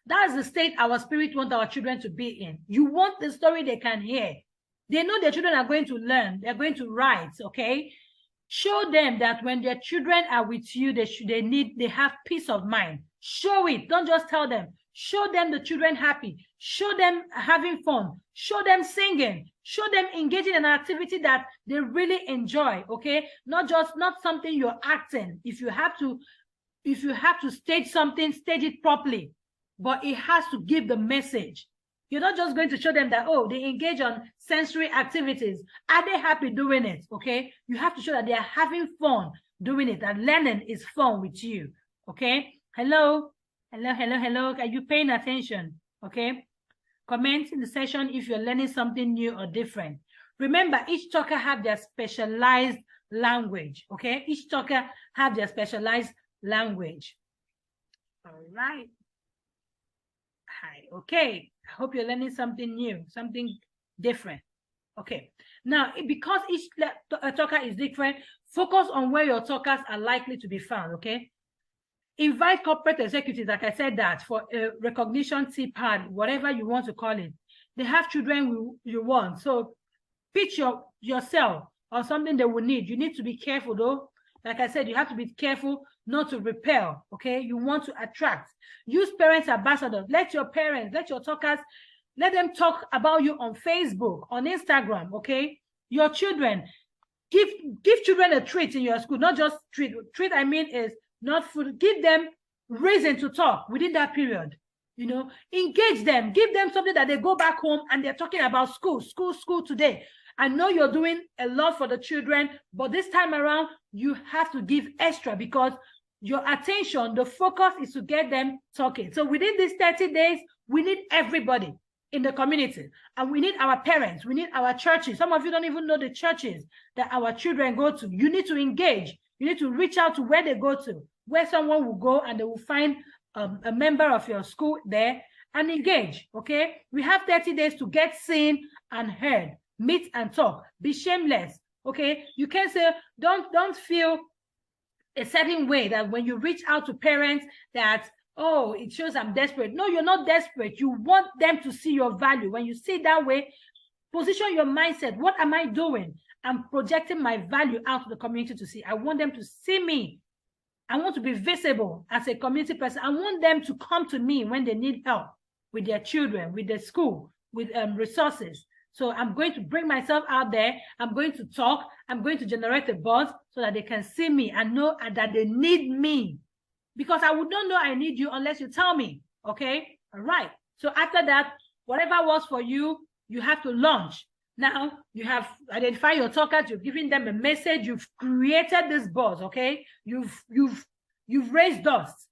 That's the state our spirit wants our children to be in. You want the story they can hear. They know their children are going to learn. They're going to write, okay? Show them that when their children are with you, they have peace of mind. Show it. Don't just tell them. Show them the children happy. Show them having fun. Show them singing. Show them engaging in an activity that they really enjoy, okay? Not something you're acting. If you have to stage something, stage it properly. But it has to give the message. You're not just going to show them that, oh, they engage on sensory activities. Are they happy doing it? Okay. You have to show that they are having fun doing it, that learning is fun with you. Okay. Hello. Are you paying attention? Okay. Comment in the session if you're learning something new or different. Remember, each talker have their specialized language. Okay. Each talker have their specialized language. All right. Hi. Okay. I hope you're learning something new, something different. Okay. Now, because each talker is different, focus on where your talkers are likely to be found. Okay. Invite corporate executives, like I said, that for a recognition tea pad, whatever you want to call it. They have children you want. So pitch yourself on something they will need. You need to be careful, though. Like I said, you have to be careful not to repel, okay? You want to attract. Use parents ambassadors. Let your talkers, let them talk about you on Facebook, on Instagram, okay? Your children, Give children a treat in your school, not just treat. Treat, I mean, is not food. Give them reason to talk within that period. You know, engage them, give them something that they go back home and they're talking about school today. I know you're doing a lot for the children, but this time around, you have to give extra because your attention, the focus is to get them talking. So within these 30 days, we need everybody in the community, and we need our parents, we need our churches. Some of you don't even know the churches that our children go to. You need to engage. You need to reach out to where they go to, where someone will go and they will find a member of your school there and engage. Okay, we have 30 days to get seen and heard, meet and talk. Be shameless. Okay, you can say don't feel a certain way that when you reach out to parents that, oh, it shows I'm desperate. No, you're not desperate. You want them to see your value. When you see that way, position your mindset. What am I doing? I'm projecting my value out to the community to see. I want them to see me. I want to be visible as a community person. I want them to come to me when they need help with their children, with their school, with resources. So I'm going to bring myself out there. I'm going to talk. I'm going to generate a buzz so that they can see me and know that they need me. Because I would not know I need you unless you tell me. Okay? All right. So after that, whatever works for you, you have to launch. Now, you have identified your talkers, you've given them a message, you've created this buzz, okay? You've raised dust.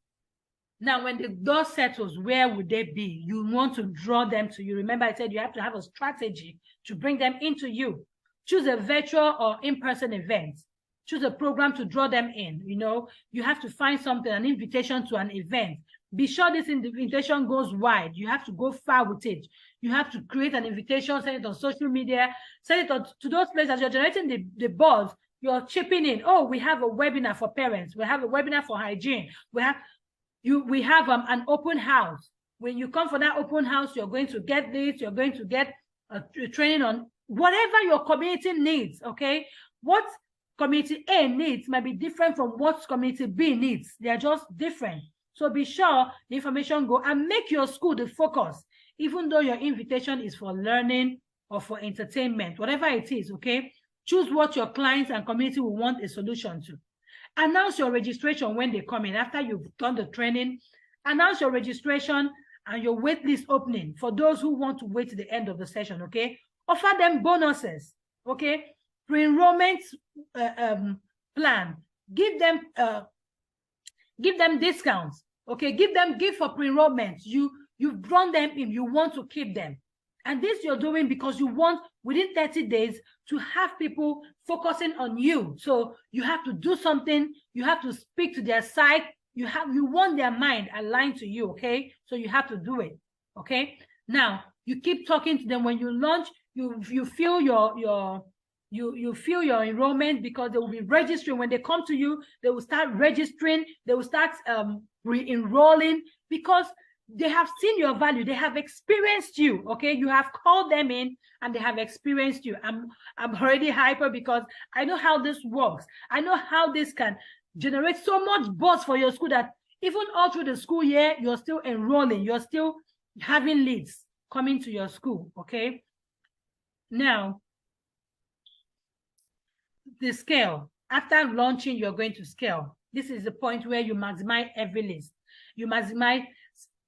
Now, when the dust settles, where would they be? You want to draw them to you. Remember, I said you have to have a strategy to bring them into you. Choose a virtual or in-person event. Choose a program to draw them in. You know, you have to find something, an invitation to an event. Be sure this invitation goes wide. You have to go far with it. You have to create an invitation, send it on social media, send it to those places. You're generating the buzz, you're chipping in. Oh, we have a webinar for parents. We have a webinar for hygiene. We have an open house. When you come for that open house, you're going to get this, you're going to get a training on whatever your community needs, okay? What community A needs might be different from what community B needs. They're just different. So be sure the information go and make your school the focus, even though your invitation is for learning or for entertainment, whatever it is, okay? Choose what your clients and community will want a solution to. Announce your registration when they come in. After you've done the training, announce your registration and your wait list opening for those who want to wait to the end of the session, okay? Offer them bonuses, okay? Pre-enrollment plan. Give them discounts, okay? Give them gift for pre-enrollment. You've drawn them in, you want to keep them. And this you're doing because you want, within 30 days, to have people focusing on you. So you have to do something, you have to speak to their side, you want their mind aligned to you, okay? So you have to do it, okay? Now, you keep talking to them. When you launch, you feel you feel your enrollment because they will be registering. When they come to you, they will start registering, they will start re-enrolling because they have seen your value, they have experienced you, okay? You have called them in and they have experienced you. I'm already hyper because I know how this works. I know how this can generate so much buzz for your school that even all through the school year, you're still enrolling, you're still having leads coming to your school, okay? Now, the scale. After launching, you're going to scale. This is the point where you maximize every list. You maximize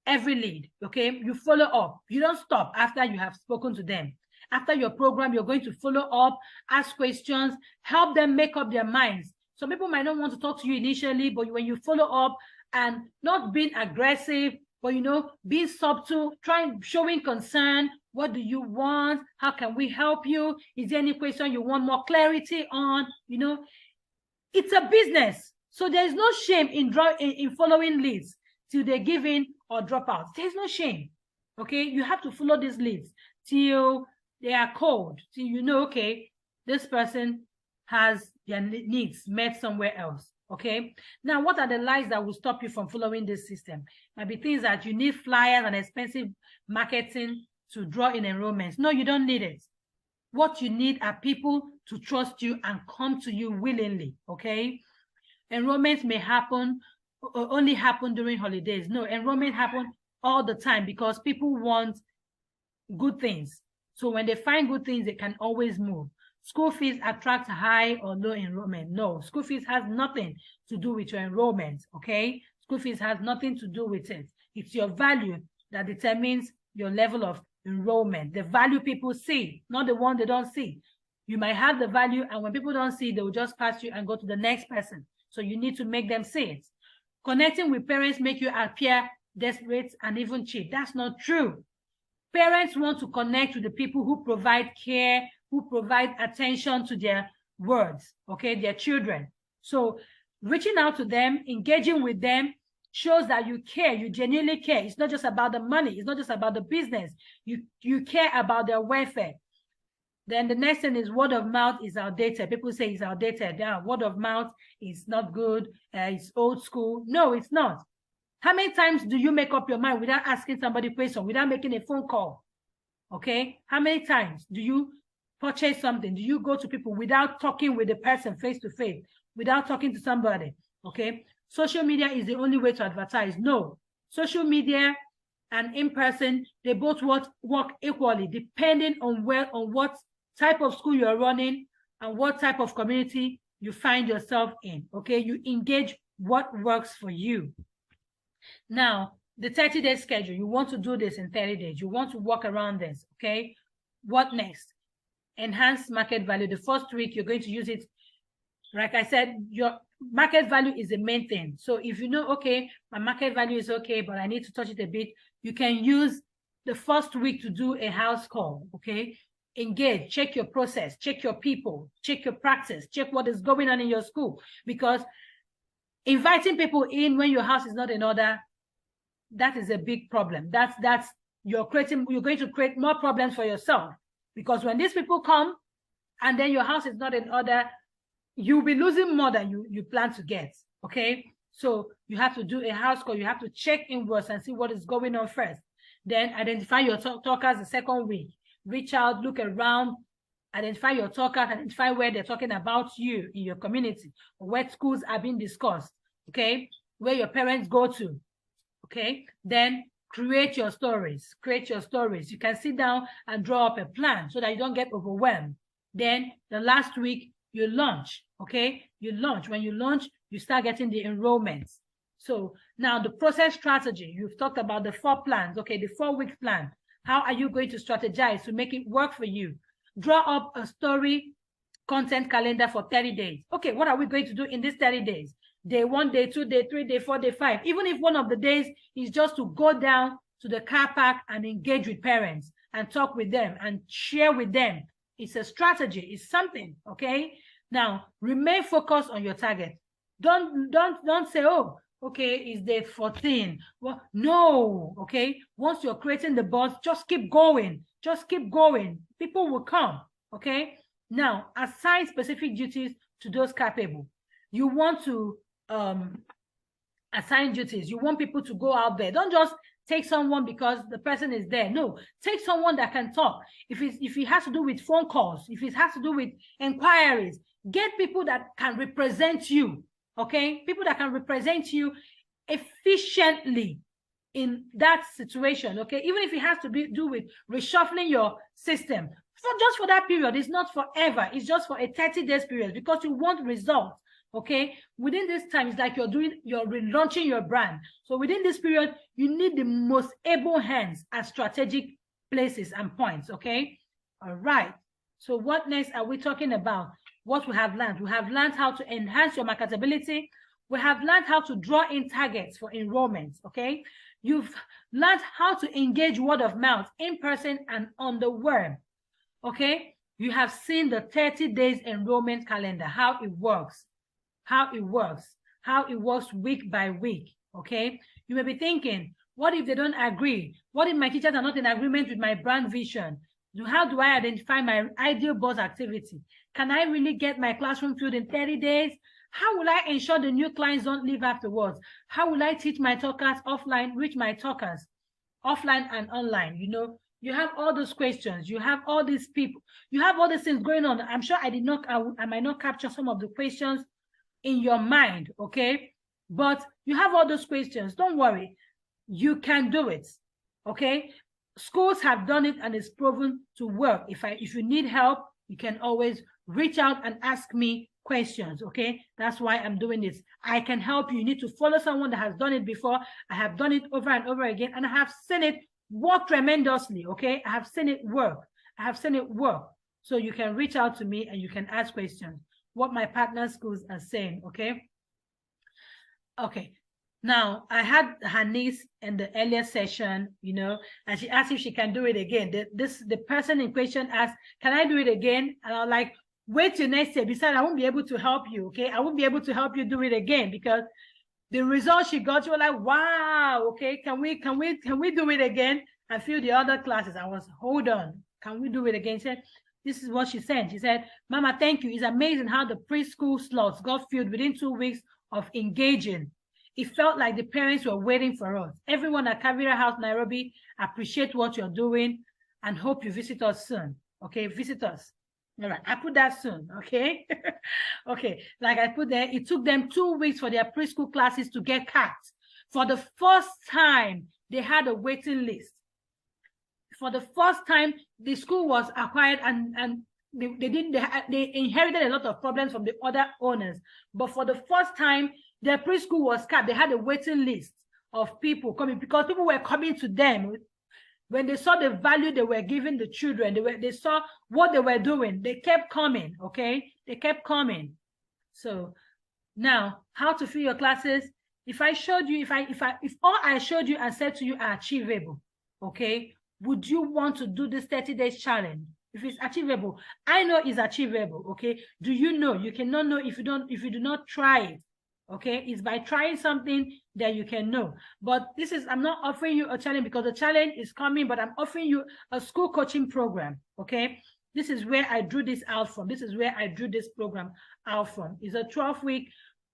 every lead, okay? You follow up. You don't stop after you have spoken to them. After your program, you're going to follow up, ask questions, help them make up their minds. Some people might not want to talk to you initially, but when you follow up and not being aggressive, but, you know, being subtle, showing concern. What do you want? How can we help you? Is there any question you want more clarity on? You know, it's a business. So there's no shame in following leads till they give in or drop out. There's no shame, okay? You have to follow these leads till they are cold, till you know, okay, this person has their needs met somewhere else, okay? Now, what are the lies that will stop you from following this system? Might be things that you need flyers and expensive marketing to draw in enrollments. No, you don't need it. What you need are people to trust you and come to you willingly, okay? Enrollments may only happen during holidays. No, enrollment happen all the time because people want good things. So when they find good things, they can always move. school fees attract high or low enrollment. No, school fees has nothing to do with your enrollment, okay? School fees has nothing to do with it. It's your value that determines your level of enrollment. The value people see, not the one they don't see. You might have the value, and when people don't see it, they will just pass you and go to the next person. So you need to make them see it. Connecting with parents make you appear desperate and even cheap. That's not true. Parents want to connect with the people who provide care, who provide attention to their words, okay, their children. So reaching out to them, engaging with them, shows that you care, you genuinely care. It's not just about the money, it's not just about the business. You care about their welfare. Then the next thing is word of mouth is outdated. People say it's outdated. Yeah, word of mouth is not good. It's old school. No, it's not. How many times do you make up your mind without asking somebody a question, without making a phone call? Okay. How many times do you purchase something? Do you go to people without talking with the person face to face, without talking to somebody? Okay. Social media is the only way to advertise. No. Social media and in person, they both work equally, depending on what type of school you're running and what type of community you find yourself in. Okay. You engage what works for you. Now, the 30-day schedule, you want to do this in 30 days. You want to work around this, okay? What next? Enhance market value. The first week, you're going to use it. Like I said, your market value is the main thing. So if you know, okay, my market value is okay, but I need to touch it a bit, you can use the first week to do a house call, okay? Engage, check your process, check your people, check your practice, check what is going on in your school. Because inviting people in when your house is not in order, that is a big problem. You're going to create more problems for yourself, because when these people come and then your house is not in order, you'll be losing more than you plan to get. Okay, so you have to do a house call. You have to check inwards and see what is going on first. Then identify your talkers the second week. Reach out, look around, identify your talkers, identify where they're talking about you in your community, or where schools are being discussed, okay, where your parents go to, okay. Then create your stories. You can sit down and draw up a plan so that you don't get overwhelmed. Then the last week, you launch, okay. When you launch, you start getting the enrollments. So now the process strategy, you've talked about the 4 plans, okay, the 4-week plan. How are you going to strategize to make it work for you? Draw up a story content calendar for 30 days. Okay, what are we going to do in these 30 days? Day 1, day 2, day 3, day 4, day 5. Even if one of the days is just to go down to the car park and engage with parents and talk with them and share with them. It's a strategy. It's something, okay? Now, remain focused on your target. Don't say, oh, okay, it's day 14. Well, no, okay? Once you're creating the buzz, just keep going. Just keep going. People will come, okay? Now, assign specific duties to those capable. You want to assign duties. You want people to go out there. Don't just take someone because the person is there. No, take someone that can talk. If it has to do with phone calls, if it has to do with inquiries, get people that can represent you, okay? People that can represent you efficiently in that situation, okay? Even if it has to do with reshuffling your system, just for that period. It's not forever. It's just for a 30 days period, because you want results, okay? Within this time, it's like you're relaunching your brand. So within this period, you need the most able hands at strategic places and points, okay? All right. So what next are we talking about? What we have learned? We have learned how to enhance your marketability. We have learned how to draw in targets for enrollments, okay? You've learned how to engage word of mouth in person and on the web, okay? You have seen the 30 days enrollment calendar, how it works week by week, okay? You may be thinking, what if they don't agree? What if my teachers are not in agreement with my brand vision? How do I identify my ideal buzz activity? Can I really get my classroom filled in 30 days? How will I ensure the new clients don't leave afterwards? How will I teach my talkers offline, reach my talkers offline and online? You know, you have all those questions. You have all these people. You have all these things going on. I'm sure I might not capture some of the questions in your mind, okay? But you have all those questions. Don't worry. You can do it, okay? Schools have done it and it's proven to work. If you need help, you can always reach out and ask me questions, okay? That's why I'm doing this. I can help you. You need to follow someone that has done it before. I have done it over and over again, and I have seen it work tremendously, okay? I have seen it work. I have seen it work. So you can reach out to me and you can ask questions, what my partner schools are saying, okay? Okay. Now, I had her niece in the earlier session, you know, and she asked if she can do it again. The person in question asked, can I do it again? And I was like, wait till next year. Besides, I won't be able to help you, okay? I won't be able to help you do it again because the results she got, you were like, wow, okay, can we do it again? I feel the other classes. I was, hold on, can we do it again? She said, this is what she said. She said, Mama, thank you. It's amazing how the preschool slots got filled within 2 weeks of engaging. It felt like the parents were waiting for us. Everyone at Kavira House, Nairobi, appreciate what you're doing and hope you visit us soon. Okay, visit us. All right, I put that soon, okay? Okay, like I put there, it took them 2 weeks for their preschool classes to get capped. For the first time, they had a waiting list. For the first time, the school was acquired and they inherited a lot of problems from the other owners. But for the first time, their preschool was capped. They had a waiting list of people coming because people were coming to them. When they saw the value they were giving the children, they saw what they were doing, they kept coming, okay? They kept coming. So now, how to fill your classes? If I showed you, if all I showed you and said to you are achievable, okay? Would you want to do this 30 days challenge? If it's achievable, I know it's achievable, okay? Do you know? You cannot know if you do not try it. Okay, it's by trying something that you can know. But this is, I'm not offering you a challenge because the challenge is coming, but I'm offering you a school coaching program. Okay, this is where I drew this out from. This is where I drew this program out from. It's a 12-week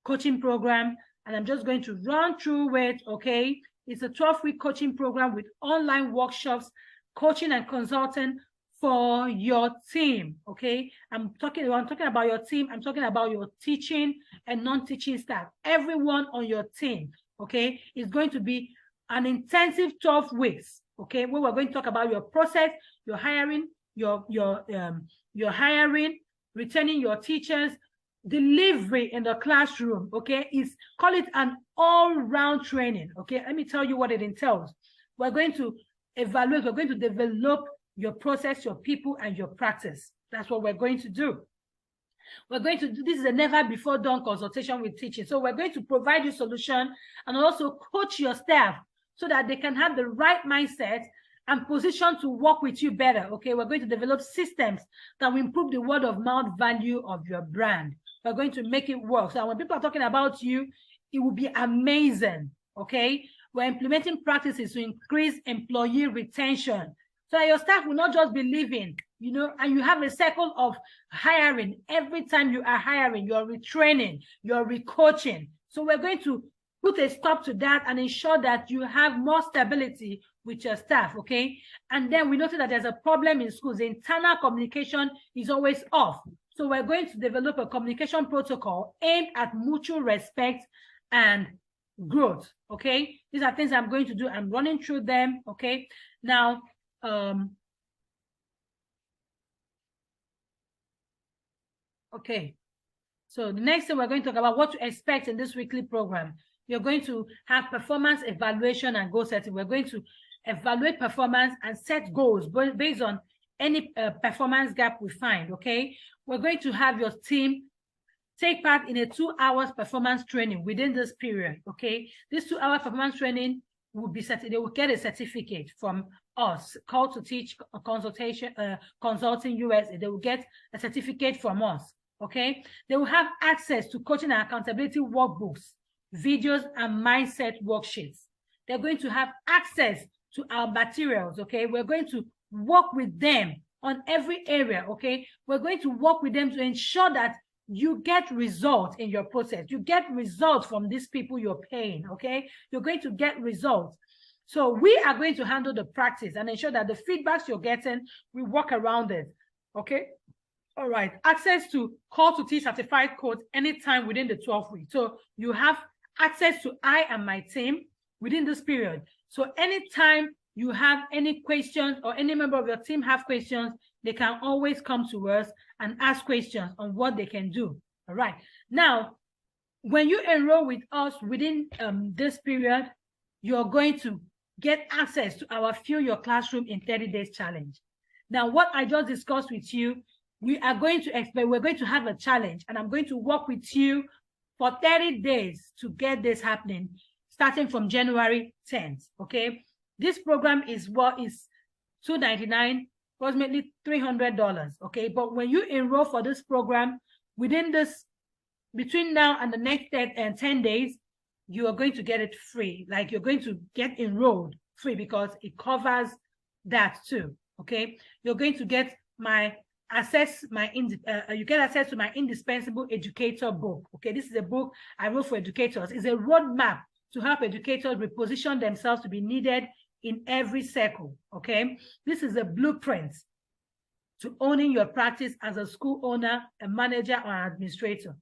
coaching program, and I'm just going to run through it. Okay, it's a 12-week coaching program with online workshops, coaching and consulting for your team. Okay, I'm talking about your team. I'm talking about your teaching and non-teaching staff. Everyone on your team, okay, is going to be an intensive 12 weeks. Okay, where we're going to talk about your process, your hiring, your hiring, returning your teachers, delivery in the classroom. Okay, call it an all-round training. Okay, let me tell you what it entails. We're going to evaluate. We're going to develop your process, your people, and your practice. That's what we're going to do. We're going to do, this is a never before done consultation with teaching. So we're going to provide you solution and also coach your staff so that they can have the right mindset and position to work with you better. Okay, we're going to develop systems that will improve the word of mouth value of your brand. We're going to make it work. So when people are talking about you, it will be amazing. Okay, we're implementing practices to increase employee retention, so that your staff will not just be leaving, you know, and you have a cycle of hiring. Every time you are hiring, you're retraining, you're recoaching. So we're going to put a stop to that and ensure that you have more stability with your staff, okay? And then we noticed that there's a problem in schools. The internal communication is always off. So we're going to develop a communication protocol aimed at mutual respect and growth, okay? These are things I'm going to do. I'm running through them, okay? Now, okay, so the next thing we're going to talk about what to expect in this weekly program. You're going to have performance evaluation and goal setting. We're going to evaluate performance and set goals based on any performance gap we find, okay? We're going to have your team take part in a 2 hours performance training within this period, okay? This 2 hour performance training will be they will get a certificate from us, called to teach consulting USA. They will get a certificate from us, okay? They will have access to coaching and accountability workbooks, videos, and mindset worksheets. They're going to have access to our materials, okay? We're going to work with them on every area, okay? We're going to work with them to ensure that you get results in your process. You get results from these people you're paying, okay? You're going to get results. So we are going to handle the practice and ensure that the feedbacks you're getting, we work around it, okay? All right, access to call to teach certified codes anytime within the 12 weeks. So you have access to I and my team within this period. So anytime you have any questions or any member of your team have questions, they can always come to us and ask questions on what they can do. All right. Now, when you enroll with us within this period, you're going to get access to our Fill Your Classroom in 30 Days challenge. Now, what I just discussed with you, we're going to have a challenge, and I'm going to work with you for 30 days to get this happening, starting from January 10th, okay? This program is what is $299, approximately $300, okay? But when you enroll for this program, within this, between now and the next 10 days, you are going to get it free. Like, you're going to get enrolled free because it covers that too, okay? You're going to get you get access to my indispensable educator book, okay? This is a book I wrote for educators. It's a roadmap to help educators reposition themselves to be needed in every circle, okay? This is a blueprint to owning your practice as a school owner, a manager, or an administrator.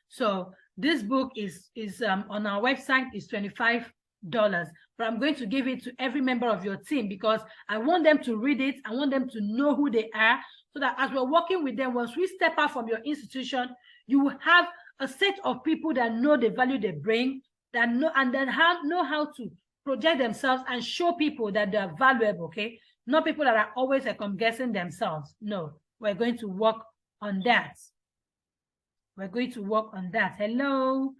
So this book is on our website, is $25, but I'm going to give it to every member of your team because I want them to read it. I want them to know who they are, so that as we're working with them, once we step out from your institution, you will have a set of people that know the value they bring, that know and then know how to project themselves and show people that they are valuable, okay? Not people that are always second-guessing themselves. No, we're going to work on that. We're going to work on that. Hello.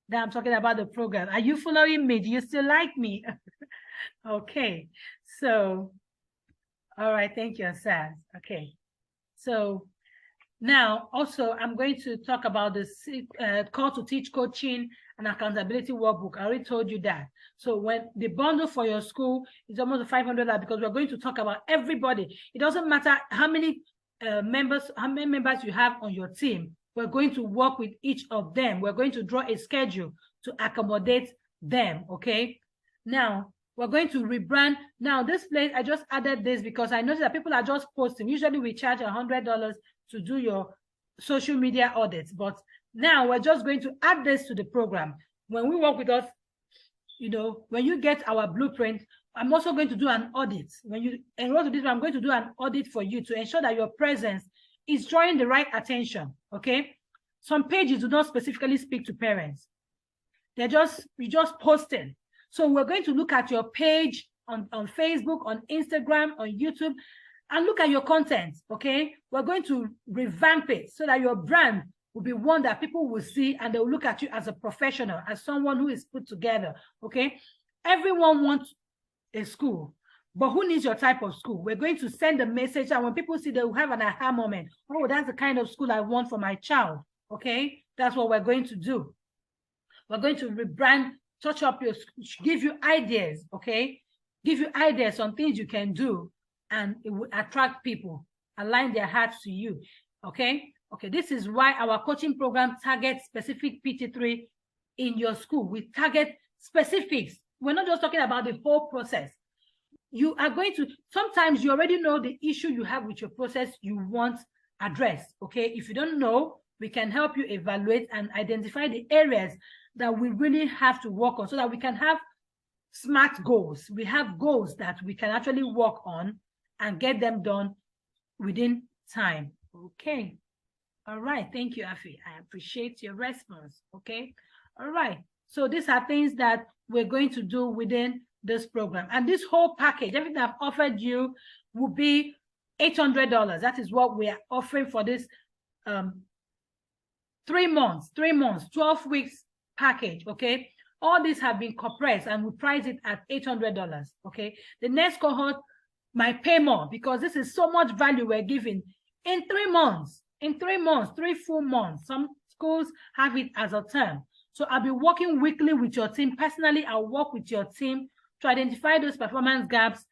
Now I'm talking about the program. Are you following me? Do you still like me? Okay. So, all right. Thank you, Asad. Okay. So now also I'm going to talk about the call to teach coaching and accountability workbook. I already told you that. So when the bundle for your school is almost $500 because we're going to talk about everybody. It doesn't matter how many members you have on your team. We're going to work with each of them. We're going to draw a schedule to accommodate them, okay? Now, we're going to rebrand. Now, this place, I just added this because I noticed that people are just posting. Usually, we charge $100 to do your social media audits, but now we're just going to add this to the program. When we work with us, you know, when you get our blueprint, I'm also going to do an audit. When you enroll to this, I'm going to do an audit for you to ensure that your presence is drawing the right attention, okay? Some pages do not specifically speak to parents. You're just posting. So we're going to look at your page on Facebook, on Instagram, on YouTube, and look at your content, okay? We're going to revamp it so that your brand will be one that people will see and they'll look at you as a professional, as someone who is put together, okay? Everyone wants a school, but who needs your type of school? We're going to send a message, and when people see, they will have an aha moment. Oh, that's the kind of school I want for my child, okay? That's what we're going to do. We're going to rebrand, touch up your, give you ideas, okay? Give you ideas on things you can do, and it will attract people, align their hearts to you, okay? Okay, this is why our coaching program targets specific PT3 in your school. We target specifics. We're not just talking about the whole process. You are going to, sometimes you already know the issue you have with your process you want addressed, okay? If you don't know, we can help you evaluate and identify the areas that we really have to work on so that we can have smart goals. We have goals that we can actually work on and get them done within time, okay? All right, thank you, Afi. I appreciate your response, okay? All right, so these are things that we're going to do within this program. And this whole package, everything I've offered you will be $800. That is what we are offering for this 3 months, 12 weeks package, okay? All these have been compressed and we price it at $800, okay? The next cohort might pay more because this is so much value we're giving in 3 months. In 3 months, 3 full months. Some schools have it as a term. So I'll be working weekly with your team. Personally, I'll work with your team to identify those performance gaps,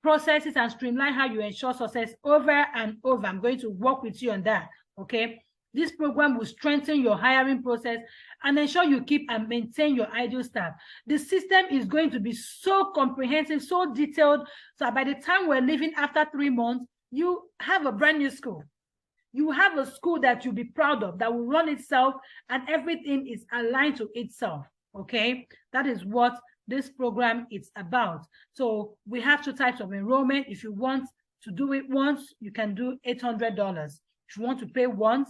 processes, and streamline how you ensure success over and over. I'm going to work with you on that, okay? This program will strengthen your hiring process and ensure you keep and maintain your ideal staff. The system is going to be so comprehensive, so detailed, so that by the time we're leaving after 3 months, you have a brand new school. You have a school that you'll be proud of, that will run itself, and everything is aligned to itself, okay? That is what this program is about. So we have 2 types of enrollment. If you want to do it once, you can do $800 if you want to pay once.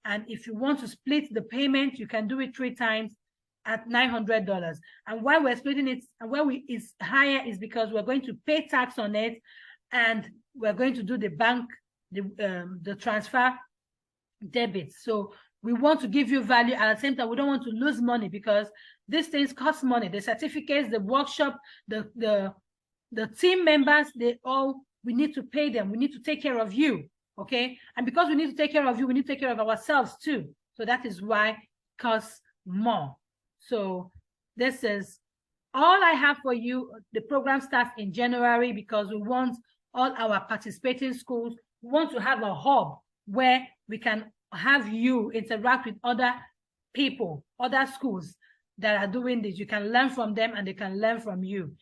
And if you want to split the payment, you can do it 3 times at $900. And why we're splitting it and why it's higher is because we're going to pay tax on it, and we're going to do the bank, the transfer debit. So we want to give you value, at the same time we don't want to lose money, because these things cost money. The certificates, the workshop, the team members, we need to pay them. We need to take care of you, okay? And because we need to take care of you, we need to take care of ourselves too. So that is why it costs more. So this is all I have for you. The program starts in January because we want all our participating schools, we want to have a hub where we can have you interact with other people, other schools that are doing this. You can learn from them and they can learn from you.